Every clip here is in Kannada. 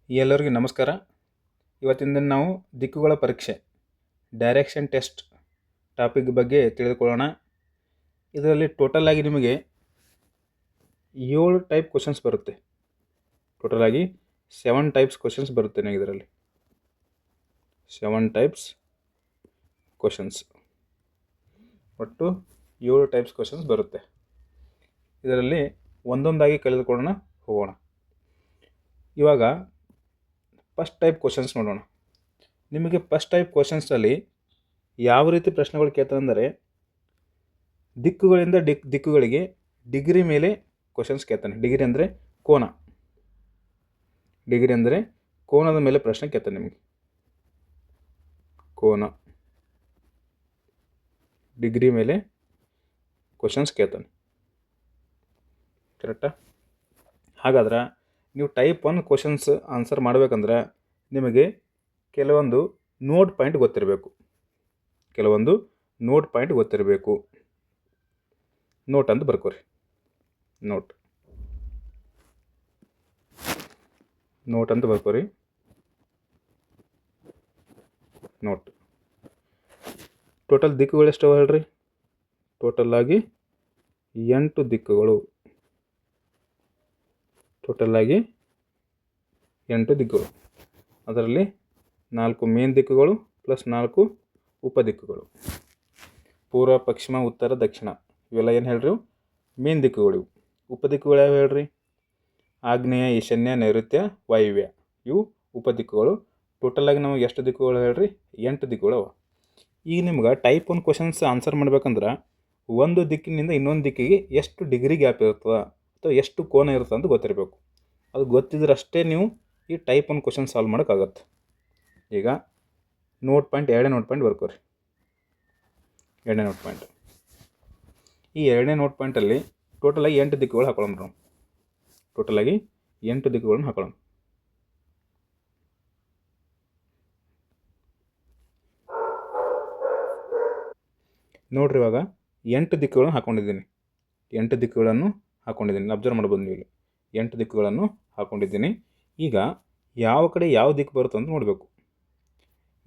ಎಲ್ಲರಿಗೂ ನಮಸ್ಕಾರ. ಇವತ್ತಿನ ದಿನ ನಾವು ದಿಕ್ಕುಗಳ ಪರೀಕ್ಷೆ ಡೈರೆಕ್ಷನ್ ಟೆಸ್ಟ್ ಟಾಪಿಕ್ ಬಗ್ಗೆ ತಿಳಿದುಕೊಳ್ಳೋಣ. ಇದರಲ್ಲಿ ಟೋಟಲ್ ಆಗಿ ನಿಮಗೆ 7 ಟೈಪ್ ಕ್ವಶನ್ಸ್ ಬರುತ್ತೆ. ಟೋಟಲ್ ಆಗಿ 7 ಟೈಪ್ಸ್ ಕ್ವಶನ್ಸ್ ಬರುತ್ತೆ ನನಗೆ ಇದರಲ್ಲಿ 7 ಟೈಪ್ಸ್ ಕ್ವಶನ್ಸ್, ಒಟ್ಟು 7 ಟೈಪ್ಸ್ ಕ್ವಶನ್ಸ್ ಬರುತ್ತೆ. ಇದರಲ್ಲಿ ಒಂದೊಂದಾಗಿ ಕಲಿದುಕೊಳ್ಳೋಣ ಹೋಗೋಣ. ಇವಾಗ ಫಸ್ಟ್ ಟೈಪ್ ಕ್ವಶನ್ಸ್ ನೋಡೋಣ. ನಿಮಗೆ ಫಸ್ಟ್ ಟೈಪ್ ಕ್ವಶನ್ಸಲ್ಲಿ ಯಾವ ರೀತಿ ಪ್ರಶ್ನೆಗಳು ಕೇಳ್ತಾರೆ ಅಂದರೆ, ದಿಕ್ಕುಗಳಿಂದ ದಿಕ್ಕುಗಳಿಗೆ ಡಿಗ್ರಿ ಮೇಲೆ ಕ್ವಶನ್ಸ್ ಕೇಳ್ತಾನೆ. ಡಿಗ್ರಿ ಅಂದರೆ ಕೋನ, ಡಿಗ್ರಿ ಅಂದರೆ ಕೋನದ ಮೇಲೆ ಪ್ರಶ್ನೆ ಕೇಳ್ತಾನೆ. ನಿಮಗೆ ಕೋನ ಡಿಗ್ರಿ ಮೇಲೆ ಕ್ವಶನ್ಸ್ ಕೇಳ್ತಾನೆ, ಕರೆಕ್ಟಾ? ಹಾಗಾದ್ರೆ ನೀವು ಟೈಪ್ 1 ಕ್ವಶನ್ಸ್ ಆನ್ಸರ್ ಮಾಡಬೇಕಂದ್ರೆ ನಿಮಗೆ ಕೆಲವೊಂದು ನೋಟ್ ಪಾಯಿಂಟ್ ಗೊತ್ತಿರಬೇಕು. ನೋಟ್ ಅಂತ ಬರ್ಕೋರಿ. ನೋಟ್ ಅಂತ ಬರ್ಕೋರಿ. ನೋಟ್ ಟೋಟಲ್ ದಿಕ್ಕುಗಳು ಎಷ್ಟು ಹೇಳ್ರಿ? ಟೋಟಲ್ ಆಗಿ 8 ದಿಕ್ಕುಗಳು. ಅದರಲ್ಲಿ 4 ಮೇನ್ ದಿಕ್ಕುಗಳು ಪ್ಲಸ್ 4 ಉಪದಿಕ್ಕುಗಳು. ಪೂರ್ವ, ಪಶ್ಚಿಮ, ಉತ್ತರ, ದಕ್ಷಿಣ ಇವೆಲ್ಲ ಏನು ಹೇಳ್ರಿ? ಮೇನ್ ದಿಕ್ಕುಗಳು. ಉಪದಿಕ್ಕುಗಳು ಯಾವ ಹೇಳ್ರಿ? ಆಗ್ನೇಯ, ಈಶಾನ್ಯ, ನೈಋತ್ಯ, ವಾಯುವ್ಯ ಇವು ಉಪದಿಕ್ಕುಗಳು. ಟೋಟಲಾಗಿ ನಮಗೆ ಎಷ್ಟು ದಿಕ್ಕುಗಳು ಹೇಳ್ರಿ? 8 ದಿಕ್ಕುಗಳು ಅವ. ಈಗ ನಿಮ್ಗೆ ಟೈಪ್ 1 ಕ್ವಶನ್ಸ್ ಆನ್ಸರ್ ಮಾಡ್ಬೇಕಂದ್ರೆ ಒಂದು ದಿಕ್ಕಿನಿಂದ ಇನ್ನೊಂದು ದಿಕ್ಕಿಗೆ ಎಷ್ಟು ಡಿಗ್ರಿ ಗ್ಯಾಪ್ ಇರ್ತದೆ ಅಥವಾ ಎಷ್ಟು ಕೋನ ಇರುತ್ತೆ ಅಂತ ಗೊತ್ತಿರಬೇಕು. ಅದು ಗೊತ್ತಿದ್ರೆ ಅಷ್ಟೇ ನೀವು ಈ ಟೈಪ್ 1 ಕ್ವಶನ್ ಸಾಲ್ವ್ ಮಾಡೋಕ್ಕಾಗತ್ತೆ. ಈಗ ಎರಡನೇ ನೋಟ್ ಪಾಯಿಂಟ್ ಬರ್ಕೋರಿ. ಎರಡನೇ ನೋಟ್ ಪಾಯಿಂಟ್, ಈ ಎರಡನೇ ನೋಟ್ ಪಾಯಿಂಟಲ್ಲಿ ಟೋಟಲಾಗಿ 8 ದಿಕ್ಕುಗಳು ಹಾಕೊಳ್ಳೋಣ. ನಾವು ಟೋಟಲಾಗಿ 8 ದಿಕ್ಕುಗಳನ್ನ ಹಾಕೊಳ್ಳೋಣ. ನೋಡ್ರಿ, ಇವಾಗ 8 ದಿಕ್ಕುಗಳನ್ನು ಹಾಕ್ಕೊಂಡಿದ್ದೀನಿ. 8 ದಿಕ್ಕುಗಳನ್ನು ಹಾಕ್ಕೊಂಡಿದ್ದೀನಿ, ಅಬ್ಸರ್ವ್ ಮಾಡ್ಬೋದು ನೀವು. 8 ದಿಕ್ಕುಗಳನ್ನು ಹಾಕ್ಕೊಂಡಿದ್ದೀನಿ. ಈಗ ಯಾವ ಕಡೆ ಯಾವ ದಿಕ್ಕು ಬರುತ್ತೆ ಅಂತ ನೋಡಬೇಕು.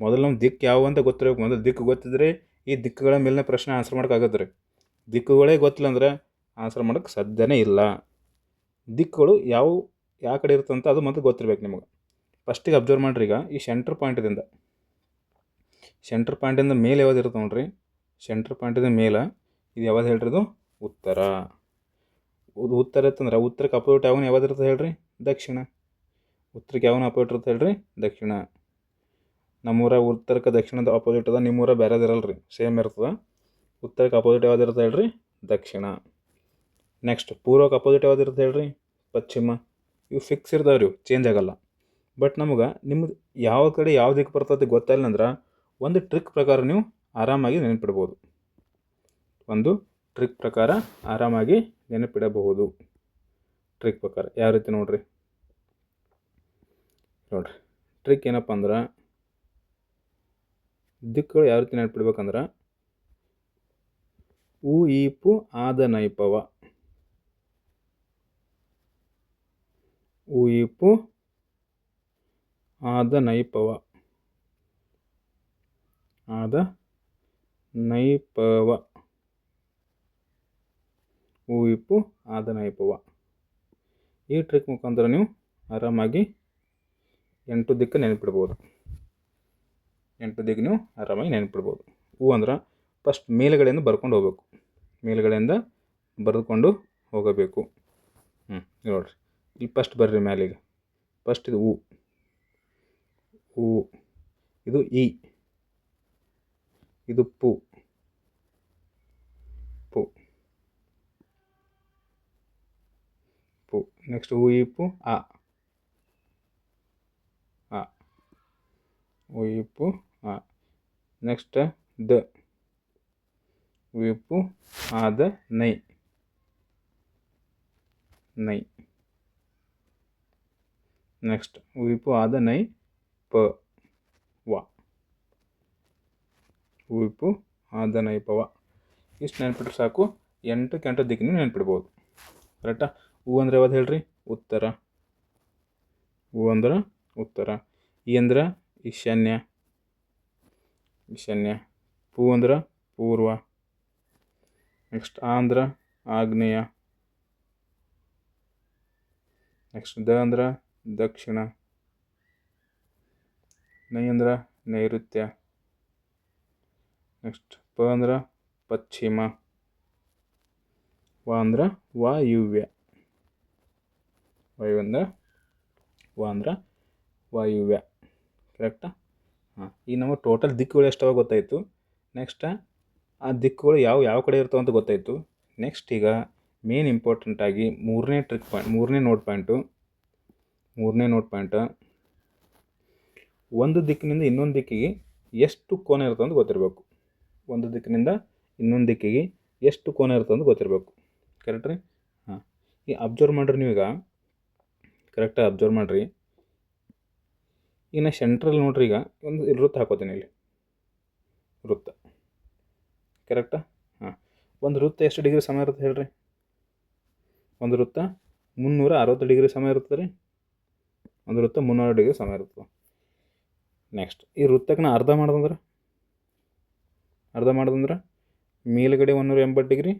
ಮೊದಲು ನಮ್ಮ ದಿಕ್ಕು ಯಾವ ಅಂತ ಗೊತ್ತಿರಬೇಕು. ಮೊದಲು ದಿಕ್ಕು ಗೊತ್ತಿದ್ರೆ ಈ ದಿಕ್ಕುಗಳ ಮೇಲಿನ ಪ್ರಶ್ನೆ ಆನ್ಸರ್ ಮಾಡೋಕ್ಕಾಗತ್ತೆ ರೀ. ದಿಕ್ಕುಗಳೇ ಗೊತ್ತಿಲ್ಲ ಅಂದ್ರೆ ಆನ್ಸರ್ ಮಾಡೋಕ್ಕೆ ಸಾಧ್ಯನೇ ಇಲ್ಲ. ದಿಕ್ಕುಗಳು ಯಾವ ಕಡೆ ಇರುತ್ತಂತ ಅದು ಮೊದಲು ಗೊತ್ತಿರ್ಬೇಕು ನಿಮಗೆ. ಫಸ್ಟಿಗೆ ಅಬ್ಸರ್ವ್ ಮಾಡಿರಿ. ಈಗ ಈ ಸೆಂಟ್ರ್ ಪಾಯಿಂಟಿಂದ ಮೇಲೆ ಯಾವ್ದು ಇರುತ್ತೆ ನೋಡ್ರಿ? ಸೆಂಟ್ರ್ ಪಾಯಿಂಟಿಂದ ಮೇಲೆ ಇದು ಯಾವ್ದು ಹೇಳ್ರಿ? ಇದು ಉತ್ತರ. ಉತ್ತರ ಇತ್ತಂದ್ರೆ ಉತ್ತರಕ್ಕೆ ಅಪೋಸಿಟ್ ಯಾವ್ದು ಇರುತ್ತೆ ಹೇಳ್ರಿ? ದಕ್ಷಿಣ. ಉತ್ತರಕ್ಕೆ ಯಾವನ ಅಪೋಸಿಟ್ ಇರುತ್ತೆ ಹೇಳ್ರಿ? ದಕ್ಷಿಣ. ನಮ್ಮೂರ ಉತ್ತರಕ್ಕೆ ದಕ್ಷಿಣದ ಅಪೋಸಿಟ್ ಅದ, ನಿಮ್ಮೂರ ಬೇರೆದು ಇರಲ್ಲ ರೀ, ಸೇಮ್ ಇರ್ತದೆ. ಉತ್ತರಕ್ಕೆ ಅಪೋಸಿಟ್ ಯಾವ್ದು ಇರುತ್ತೆ ಹೇಳ್ರಿ? ದಕ್ಷಿಣ. ನೆಕ್ಸ್ಟ್ ಪೂರ್ವಕ್ಕೆ ಅಪೋಸಿಟ್ ಯಾವ್ದು ಇರುತ್ತೆ ಹೇಳ್ರಿ? ಪಶ್ಚಿಮ. ಇವು ಫಿಕ್ಸ್ ಇರ್ತಾವೆ ರೀ, ಚೇಂಜ್ ಆಗಲ್ಲ. ಬಟ್ ನಮ್ಗೆ ನಿಮ್ದು ಯಾವ ಕಡೆ ಯಾವ ದಿಕ್ಕು ಬರ್ತದೆ ಗೊತ್ತಾಯಿಲ್ಲ ಅಂದ್ರೆ ಒಂದು ಟ್ರಿಕ್ ಪ್ರಕಾರ ನೀವು ಆರಾಮಾಗಿ ನೆನಪಿಡ್ಬೋದು. ಟ್ರಿಕ್ ಪ್ರಕಾರ ಯಾವ ರೀತಿ ನೋಡ್ರಿ? ಟ್ರಿಕ್ ಏನಪ್ಪ ಅಂದ್ರೆ, ದಿಕ್ಕುಗಳು ಯಾವ ರೀತಿ ನೆನಪಿಡ್ಬೇಕಂದ್ರೆ, ಉ ಈಪು ಆದ ನೈಪವ. ಉ ಈಪು ಆದ ನೈಪವ. ಉ ಈಪು ಆದ ನೈಪವ. ಈ ಟ್ರಿಕ್ ಮುಖಾಂತರ ನೀವು ಆರಾಮಾಗಿ 8 ದಿಕ್ಕು ನೆನಪಿಡ್ಬೋದು. 8 ದಿಕ್ಕು ನೀವು ಆರಾಮಾಗಿ ನೆನಪಿಡ್ಬೋದು. ಹೂ ಅಂದ್ರೆ ಫಸ್ಟ್ ಮೇಲುಗಡೆಯಿಂದ ಬರ್ಕೊಂಡು ಹೋಗ್ಬೇಕು. ನೋಡ್ರಿ, ಇಲ್ಲಿ ಫಸ್ಟ್ ಬರ್ರಿ ಮ್ಯಾಲಿಗೆ. ಫಸ್ಟ್ ಇದು ಉ, ಇದು ಇ, ಇದು ಪು. ನೆಕ್ಸ್ಟ್ ಉ ಈ ಪು ಆ. ಉ ಈ ಪು ಆ. Next the. ಉ ಈ ಪು ಆದ ನೈ. ನೆಕ್ಸ್ಟ್ ಉ ಈ ಪು ಆದ ನೈ ಪ ವ. ಉ ಈ ಪು ಆದ ನೈ ಪ ವ. ಇಷ್ಟು ನೆನ್ಪಿಟ್ರೆ ಸಾಕು, 8 ದಿಕ್ಕಿನ ನೆನ್ಪಿಡ್ಬೋದು. ಕರೆಕ್ಟಾ? ಹೂ ಅಂದ್ರೆ ಯಾವ್ದು ಹೇಳ್ರಿ? ಉತ್ತರ. ಹೂ ಅಂದ್ರೆ ಉತ್ತರ. ಈ ಅಂದ್ರೆ ಈಶಾನ್ಯ. ಪೂ ಅಂದ್ರೆ ಪೂರ್ವ. ನೆಕ್ಸ್ಟ್ ಆ ಅಂದ್ರೆ ಆಗ್ನೇಯ. ನೆಕ್ಸ್ಟ್ ದ ಅಂದ್ರೆ ದಕ್ಷಿಣ. ನೈ ಅಂದ್ರೆ ನೈಋತ್ಯ. ನೆಕ್ಸ್ಟ್ ಪ ಅಂದ್ರೆ ಪಶ್ಚಿಮ. ವ ಅಂದ್ರೆ ವಾಯುವ್ಯ. ವಾಯುವ್ಯ. ಕರೆಕ್ಟಾ? ಹಾಂ, ಈಗ ನಮಗೆ ಟೋಟಲ್ ದಿಕ್ಕುಗಳು ಎಷ್ಟವ ಗೊತ್ತಾಯಿತು. ನೆಕ್ಸ್ಟ್ ಆ ದಿಕ್ಕುಗಳು ಯಾವ ಕಡೆ ಇರ್ತಾವೆ ಅಂತ ಗೊತ್ತಾಯಿತು. ನೆಕ್ಸ್ಟ್ ಈಗ ಮೇನ್ ಇಂಪಾರ್ಟೆಂಟಾಗಿ ಮೂರನೇ ನೋಟ್ ಪಾಯಿಂಟ್ ಒಂದು ದಿಕ್ಕಿನಿಂದ ಇನ್ನೊಂದು ದಿಕ್ಕಿಗೆ ಎಷ್ಟು ಕೋನ ಇರ್ತದೆ ಅಂತ ಗೊತ್ತಿರಬೇಕು. ಒಂದು ದಿಕ್ಕಿನಿಂದ ಇನ್ನೊಂದು ದಿಕ್ಕಿಗೆ ಎಷ್ಟು ಕೋನ ಇರ್ತದೆ ಅಂತ ಗೊತ್ತಿರಬೇಕು. ಕರೆಕ್ಟ್ ರೀ? ಹಾಂ, ಈಗ ಅಬ್ಸರ್ವ್ ಮಾಡಿರಿ ನೀವೀಗ. ಕರೆಕ್ಟಾಗಿ ಅಬ್ಸರ್ವ್ ಮಾಡಿರಿ. ಈಗ ನಾ ಸೆಂಟ್ರಲ್ಲಿ ನೋಡ್ರಿ, ಈಗ ಒಂದು ವೃತ್ತ ಹಾಕೋತೀನಿ ಇಲ್ಲಿ. ವೃತ್ತ. ಕರೆಕ್ಟಾ? ಹಾಂ, ಒಂದು ವೃತ್ತ ಎಷ್ಟು ಡಿಗ್ರಿ ಸಮ ಇರುತ್ತೆ ಹೇಳ್ರಿ? ಒಂದು ವೃತ್ತ 360 ಡಿಗ್ರಿ ಸಮ ಇರ್ತದೆ ರೀ. ಒಂದು ವೃತ್ತ 360 ಡಿಗ್ರಿ ಸಮ ಇರ್ತದೆ. ನೆಕ್ಸ್ಟ್ ಈ ವೃತ್ತಕ್ಕೆ ನಾ ಅರ್ಧ ಮಾಡ್ದಂದ್ರೆ ಮೇಲುಗಡೆ 180 ಡಿಗ್ರಿ,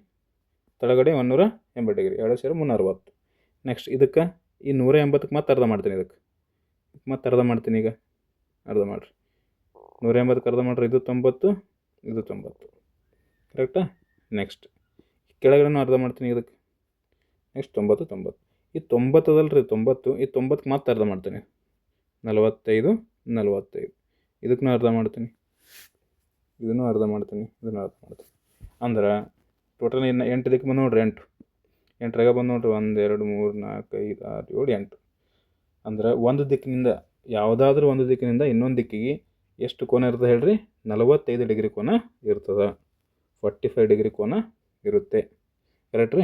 ತಳಗಡೆ 180 ಡಿಗ್ರಿ, ಎರಡು ಸೇರಿ 360. ನೆಕ್ಸ್ಟ್ ಇದಕ್ಕೆ ಈ 180ಕ್ಕೆ ಮತ್ತೆ ಅರ್ಧ ಮಾಡ್ತೀನಿ. ಈಗ ಅರ್ಧ ಮಾಡಿರಿ. 180ಕ್ಕೆ ಅರ್ಧ ಮಾಡಿರಿ. ಇದು 90, ಇದು 90. ಕರೆಕ್ಟಾ? ನೆಕ್ಸ್ಟ್ ಕೆಳಗಡೆನೂ ಅರ್ಧ ಮಾಡ್ತೀನಿ ಇದಕ್ಕೆ. ನೆಕ್ಸ್ಟ್ 90. ಈ 90 ಅದಲ್ಲ ರೀ, 90. ಈ 90ಕ್ಕೆ ಮತ್ತೆ ಅರ್ಧ ಮಾಡ್ತೀನಿ. 45. ಇದಕ್ಕೂ ಅರ್ಧ ಮಾಡ್ತೀನಿ. ಇದನ್ನು ಅರ್ಧ ಮಾಡ್ತೀನಿ. ಅಂದ್ರೆ ಟೋಟಲ್ 8 ದಿಕ್ಕು ಬಂದು ನೋಡ್ರಿ. 8 ಬಂದು ನೋಡ್ರಿ. 1 2 3 4 5 6 7 8. ಅಂದ್ರೆ ಒಂದು ದಿಕ್ಕಿನಿಂದ, ಯಾವುದಾದ್ರೂ ಒಂದು ದಿಕ್ಕಿನಿಂದ ಇನ್ನೊಂದು ದಿಕ್ಕಿಗೆ ಎಷ್ಟು ಕೋನ ಇರ್ತದೆ ಹೇಳ್ರಿ? 45 ಡಿಗ್ರಿ ಕೋನ ಇರ್ತದೆ. 45 ಡಿಗ್ರಿ ಕೋನ ಇರುತ್ತೆ. ಕರೆಕ್ಟ್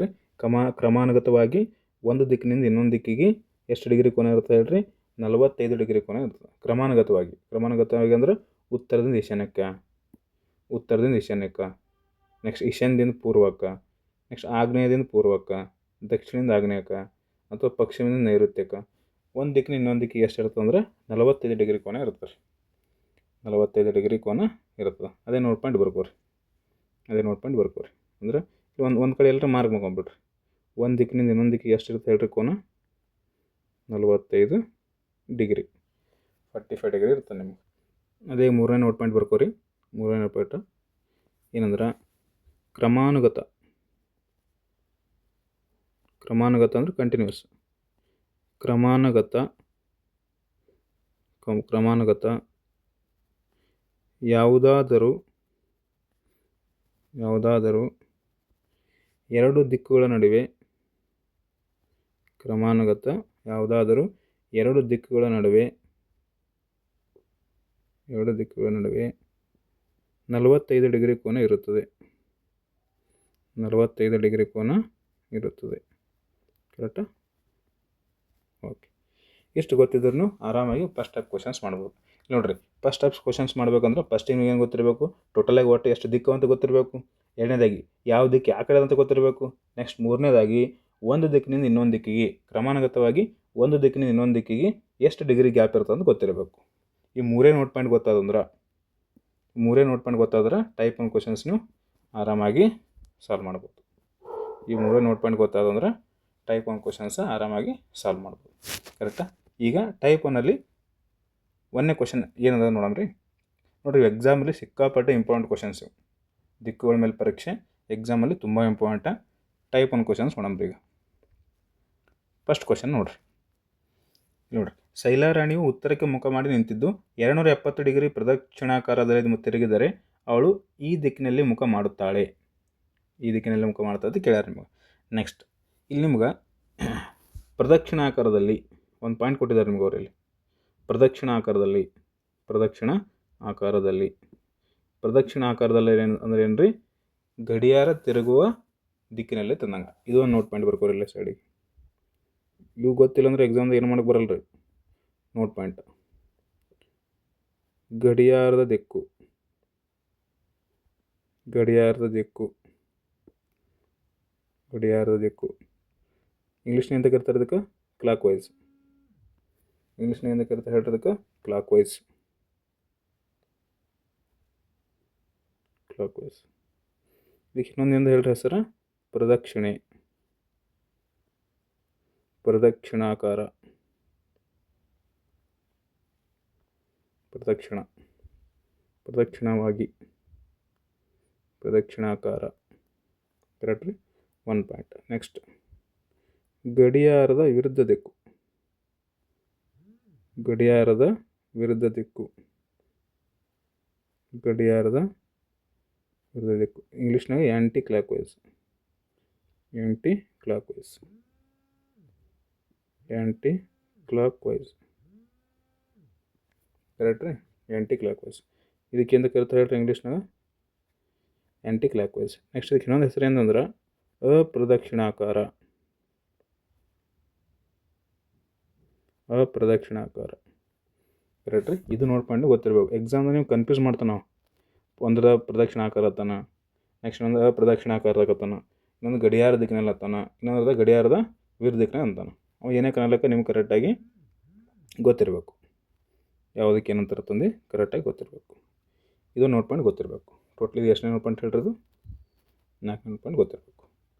ರೀ? ಕ್ರಮಾನುಗತವಾಗಿ ಒಂದು ದಿಕ್ಕಿನಿಂದ ಇನ್ನೊಂದು ದಿಕ್ಕಿಗೆ ಎಷ್ಟು ಡಿಗ್ರಿ ಕೋನ ಇರ್ತದೆ ಹೇಳ್ರಿ? 45 ಡಿಗ್ರಿ ಕೋನ ಇರ್ತದೆ. ಕ್ರಮಾನುಗತವಾಗಿ ಅಂದ್ರೆ ಉತ್ತರದಿಂದ ಈಶಾನ್ಯಕ್ಕೆ. ನೆಕ್ಸ್ಟ್ ಈಶಾನ್ಯದಿಂದ ಪೂರ್ವಕ್ಕೆ. ನೆಕ್ಸ್ಟ್ ಆಗ್ನೇಯದಿಂದ ಪೂರ್ವಕ್ಕೆ, ದಕ್ಷಿಣದಿಂದ ಆಗ್ನೇಯಕ್ಕೆ, ಅಥವಾ ಪಶ್ಚಿಮದಿಂದ ನೈಋತ್ಯಕ್ಕೆ. ಒಂದು ದಿಕ್ಕಿನ ಇನ್ನೊಂದು ದಿಕ್ಕಿಗೆ ಎಷ್ಟು ಇರ್ತದೆ ಅಂದ್ರೆ 45 ಡಿಗ್ರಿ ಕೋನ ಇರುತ್ತೆ ರೀ. 45 ಡಿಗ್ರಿ ಕೋನ ಇರ್ತದೆ. ಅದೇ ನೋಟ್ ಪಾಯಿಂಟ್ ಬರ್ಕೋರಿ. ಅಂದ್ರೆ ಒಂದು ಕಡೆ ಎಲ್ಲರೂ ಮಾರ್ಕ್ ಮಾಡ್ಕೊಂಬಿಡ್ರಿ. ಒಂದು ದಿಕ್ಕಿನಿಂದ ಇನ್ನೊಂದು ದಿಕ್ಕಿಗೆ ಎಷ್ಟು ಇರುತ್ತೆ ಹೇಳ್ರಿ ಕೋನ? 45 ಡಿಗ್ರಿ. 45 ಡಿಗ್ರಿ ಇರ್ತದೆ ನಿಮ್ಗೆ. ಅದೇ ಮೂರನೇ ನೋಟ್ ಪಾಯಿಂಟ್ ಬರ್ಕೋರಿ. ಮೂರನೇ ನೋಟ್ ಪಾಯಿಂಟ್ ಏನಂದ್ರೆ ಕ್ರಮಾನುಗತ ಅಂದ್ರೆ ಕಂಟಿನ್ಯೂಸ್. ಕ್ರಮಾನುಗತ ಯಾವುದಾದರೂ ಎರಡು ದಿಕ್ಕುಗಳ ನಡುವೆ 45 ಡಿಗ್ರಿ ಕೋನ ಇರುತ್ತದೆ. 45 ಡಿಗ್ರಿ ಕೋನ ಇರುತ್ತದೆ. ಕರೆಕ್ಟಾ? ಓಕೆ. ಇಷ್ಟು ಗೊತ್ತಿದ್ರೂ ಆರಾಮಾಗಿ ಫಸ್ಟ್ ಟೈಪ್ ಕ್ವಶನ್ಸ್ ಮಾಡ್ಬೋದು. ನೋಡಿರಿ, ಫಸ್ಟ್ ಟೈಪ್ಸ್ ಕ್ವಶನ್ಸ್ ಮಾಡ್ಬೇಕಂದ್ರೆ ಫಸ್ಟ್ ನಿಮ್ಗೆ ಏನು ಗೊತ್ತಿರಬೇಕು? ಟೋಟಲಾಗಿ ಒಟ್ಟು ಎಷ್ಟು ದಿಕ್ಕು ಅಂತ ಗೊತ್ತಿರಬೇಕು. ಎರಡನೇದಾಗಿ ಯಾವ ದಿಕ್ಕು ಯಾವ ಕಡೆ ಅಂತ ಗೊತ್ತಿರಬೇಕು. ನೆಕ್ಸ್ಟ್ ಮೂರನೇದಾಗಿ ಒಂದು ದಿಕ್ಕಿನಿಂದ ಇನ್ನೊಂದು ದಿಕ್ಕಿಗೆ ಕ್ರಮಾನುಗತವಾಗಿ ಒಂದು ದಿಕ್ಕಿನಿಂದ ಇನ್ನೊಂದು ದಿಕ್ಕಿಗೆ ಎಷ್ಟು ಡಿಗ್ರಿ ಗ್ಯಾಪ್ ಇರ್ತದೆ ಅಂತ ಗೊತ್ತಿರಬೇಕು. ಈ ಮೂರೇ ನೋಟ್ ಪಾಯಿಂಟ್ ಗೊತ್ತಾದ್ರೆ ಟೈಪ್ ಒನ್ ಕ್ವಶನ್ಸ್ ನೀವು ಆರಾಮಾಗಿ ಸಾಲ್ವ್ ಮಾಡ್ಬೋದು. ಈ ಮೂರೇ ನೋಟ್ ಪಾಯಿಂಟ್ ಗೊತ್ತಾದಂದ್ರೆ ಟೈಪ್ ಒನ್ ಕ್ವಶನ್ಸ್ ಆರಾಮಾಗಿ ಸಾಲ್ವ್ ಮಾಡ್ಬೋದು. ಕರೆಕ್ಟಾ? ಈಗ ಟೈಪ್ ಒನ್ನಲ್ಲಿ ಒಂದನೇ ಕ್ವಶನ್ ಏನದ ನೋಡಮ್ರಿ. ನೋಡಿರಿ, ಎಕ್ಸಾಮಲ್ಲಿ ಸಿಕ್ಕಾಪಟ್ಟೆ ಇಂಪಾರ್ಟೆಂಟ್ ಕ್ವಶನ್ಸ್ ಇವು. ದಿಕ್ಕುಗಳ ಮೇಲೆ ಪರೀಕ್ಷೆ ಎಕ್ಸಾಮಲ್ಲಿ ತುಂಬ ಇಂಪಾರ್ಟೆಂಟ. ಟೈಪ್ ಒನ್ ಕ್ವಶನ್ಸ್ ನೋಡಮ್ರಿ. ಈಗ ಫಸ್ಟ್ ಕ್ವಶನ್ ನೋಡಿರಿ. ಶೈಲಾರಾಣಿಯು ಉತ್ತರಕ್ಕೆ ಮುಖ ಮಾಡಿ ನಿಂತಿದ್ದು 270 ಡಿಗ್ರಿ ಪ್ರದಕ್ಷಿಣಾಕಾರದಲ್ಲಿ ತಿರುಗಿದರೆ ಅವಳು ಈ ದಿಕ್ಕಿನಲ್ಲಿ ಮುಖ ಮಾಡುತ್ತಾಳೆ. ಅಂತ ಕೇಳ್ಯಾರ ನಿಮಗೆ. ನೆಕ್ಸ್ಟ್ ಇಲ್ಲಿ ನಿಮ್ಗೆ ಪ್ರದಕ್ಷಿಣಾಕಾರದಲ್ಲಿ ಒಂದು ಪಾಯಿಂಟ್ ಕೊಟ್ಟಿದ್ದಾರೆ ನಿಮ್ಗೆ ಅವರಲ್ಲಿ. ಪ್ರದಕ್ಷಿಣಾಕಾರದಲ್ಲಿ ಅಂದ್ರೆ ಏನ್ರಿ? ಗಡಿಯಾರ ತಿರುಗುವ ದಿಕ್ಕಿನಲ್ಲಿ ತಂದಂಗೆ. ಇದು ಒಂದು ನೋಟ್ ಪಾಯಿಂಟ್ ಬರ್ಕೋರಿಲ್ಲ ಸೈಡಿಗೆ. ಇವು ಗೊತ್ತಿಲ್ಲ ಅಂದ್ರೆ ಎಕ್ಸಾಮ್ದಾಗ ಏನು ಮಾಡೋಕ್ಕೆ ಬರಲ್ಲ ರೀ. ನೋಟ್ ಪಾಯಿಂಟ್ ಗಡಿಯಾರದ ದಿಕ್ಕು ಇಂಗ್ಲೀಷ್ನ ಎಂತ ಕರ್ತಾರೆ ಇದಕ್ಕೆ? Clock wise. ಇಂಗ್ಲೀಷ್ನಾಗ ಏನಕ್ಕೆ ಕರಿತಾರೆ ಹೇಳ್ರಿ ಅದಕ್ಕೆ? Clockwise. Clock wise. ಇದಕ್ಕೆ ಇನ್ನೊಂದು ಏನು ಹೇಳ್ರಿ ಹೆಸರು? ಪ್ರದಕ್ಷಿಣೆ. ಪ್ರದಕ್ಷಿಣಾಕಾರ. ಪ್ರದಕ್ಷಿಣವಾಗಿ. ಪ್ರದಕ್ಷಿಣಾಕಾರ. ಕರೆಕ್ಟ್ ರೀ? 1 ಪಾಯಿಂಟ್. ನೆಕ್ಸ್ಟ್, ಗಡಿಯಾರದ ವಿರುದ್ಧ ದಿಕ್ಕು. ಗಡಿಯಾರದ ವಿರುದ್ಧ ದಿಕ್ಕು. ಗಡಿಯಾರದ ವಿರುದ್ಧ ದಿಕ್ಕು ಇಂಗ್ಲೀಷ್ನಾಗ anticlockwise. Anticlockwise. Anticlockwise. Correct ರೀ? ಆ್ಯಂಟಿ ಕ್ಲಾಕ್ ವೈಸ್. ಇದಕ್ಕೆ ಎಂದು ಕರಿತಾರೆ ಹೇಳ್ರಿ ಇಂಗ್ಲೀಷ್ನಾಗ? Anticlockwise. ನೆಕ್ಸ್ಟ್ ಇದಕ್ಕೆ ಇನ್ನೊಂದು ಹೆಸರು ಏನಂದ್ರೆ ಅಪ್ರದಕ್ಷಿಣಾಕಾರ. ಅಪ್ರದಕ್ಷಿಣಾಕಾರ. ಕರೆಕ್ಟ್ ರೀ? ಇದು ನೋಡ್ಕೊಂಡು ಗೊತ್ತಿರ್ಬೇಕು. ಎಕ್ಸಾಮ್ದಾಗ ನೀವು ಕನ್ಫ್ಯೂಸ್ ಮಾಡ್ತಾನೆ ನಾವು. ಒಂದರ ಪ್ರದಕ್ಷಿಣಾಕಾರ ಅತ್ತಾನ, ನೆಕ್ಸ್ಟ್ ಇನ್ನೊಂದು ಅಪ್ರದಕ್ಷಿಣಾಕಾರದಾಗ ಅತ್ತಾನ, ಇನ್ನೊಂದು ಗಡಿಯಾರ ದಿಕ್ಕಿನಲ್ಲಿ ಅತ್ತಾನ, ಇನ್ನೊಂದು ಗಡಿಯಾರದ ವಿರುದ್ಧ ದಿಕ್ಕಿನಾಗ ಅಂತಾನೆ. ಅವು ಏನೇ ಕಾಣಲಿಕ್ಕೆ ನಿಮ್ಗೆ ಕರೆಕ್ಟಾಗಿ ಗೊತ್ತಿರಬೇಕು. ಯಾವುದಕ್ಕೆ ಏನಂತಾರೆ ತಂದು ಕರೆಕ್ಟಾಗಿ ಗೊತ್ತಿರಬೇಕು. ಇದು ನೋಡ್ಕೊಂಡು ಗೊತ್ತಿರಬೇಕು. ಟೋಟ್ಲಿ ಎಷ್ಟನೇ ನೋಟ್ ಪಾಯಿಂಟ್ ಹೇಳ್ರದು? 4 ನೋಟ್ ಪಾಯಿಂಟ್ ಗೊತ್ತಿರಬೇಕು.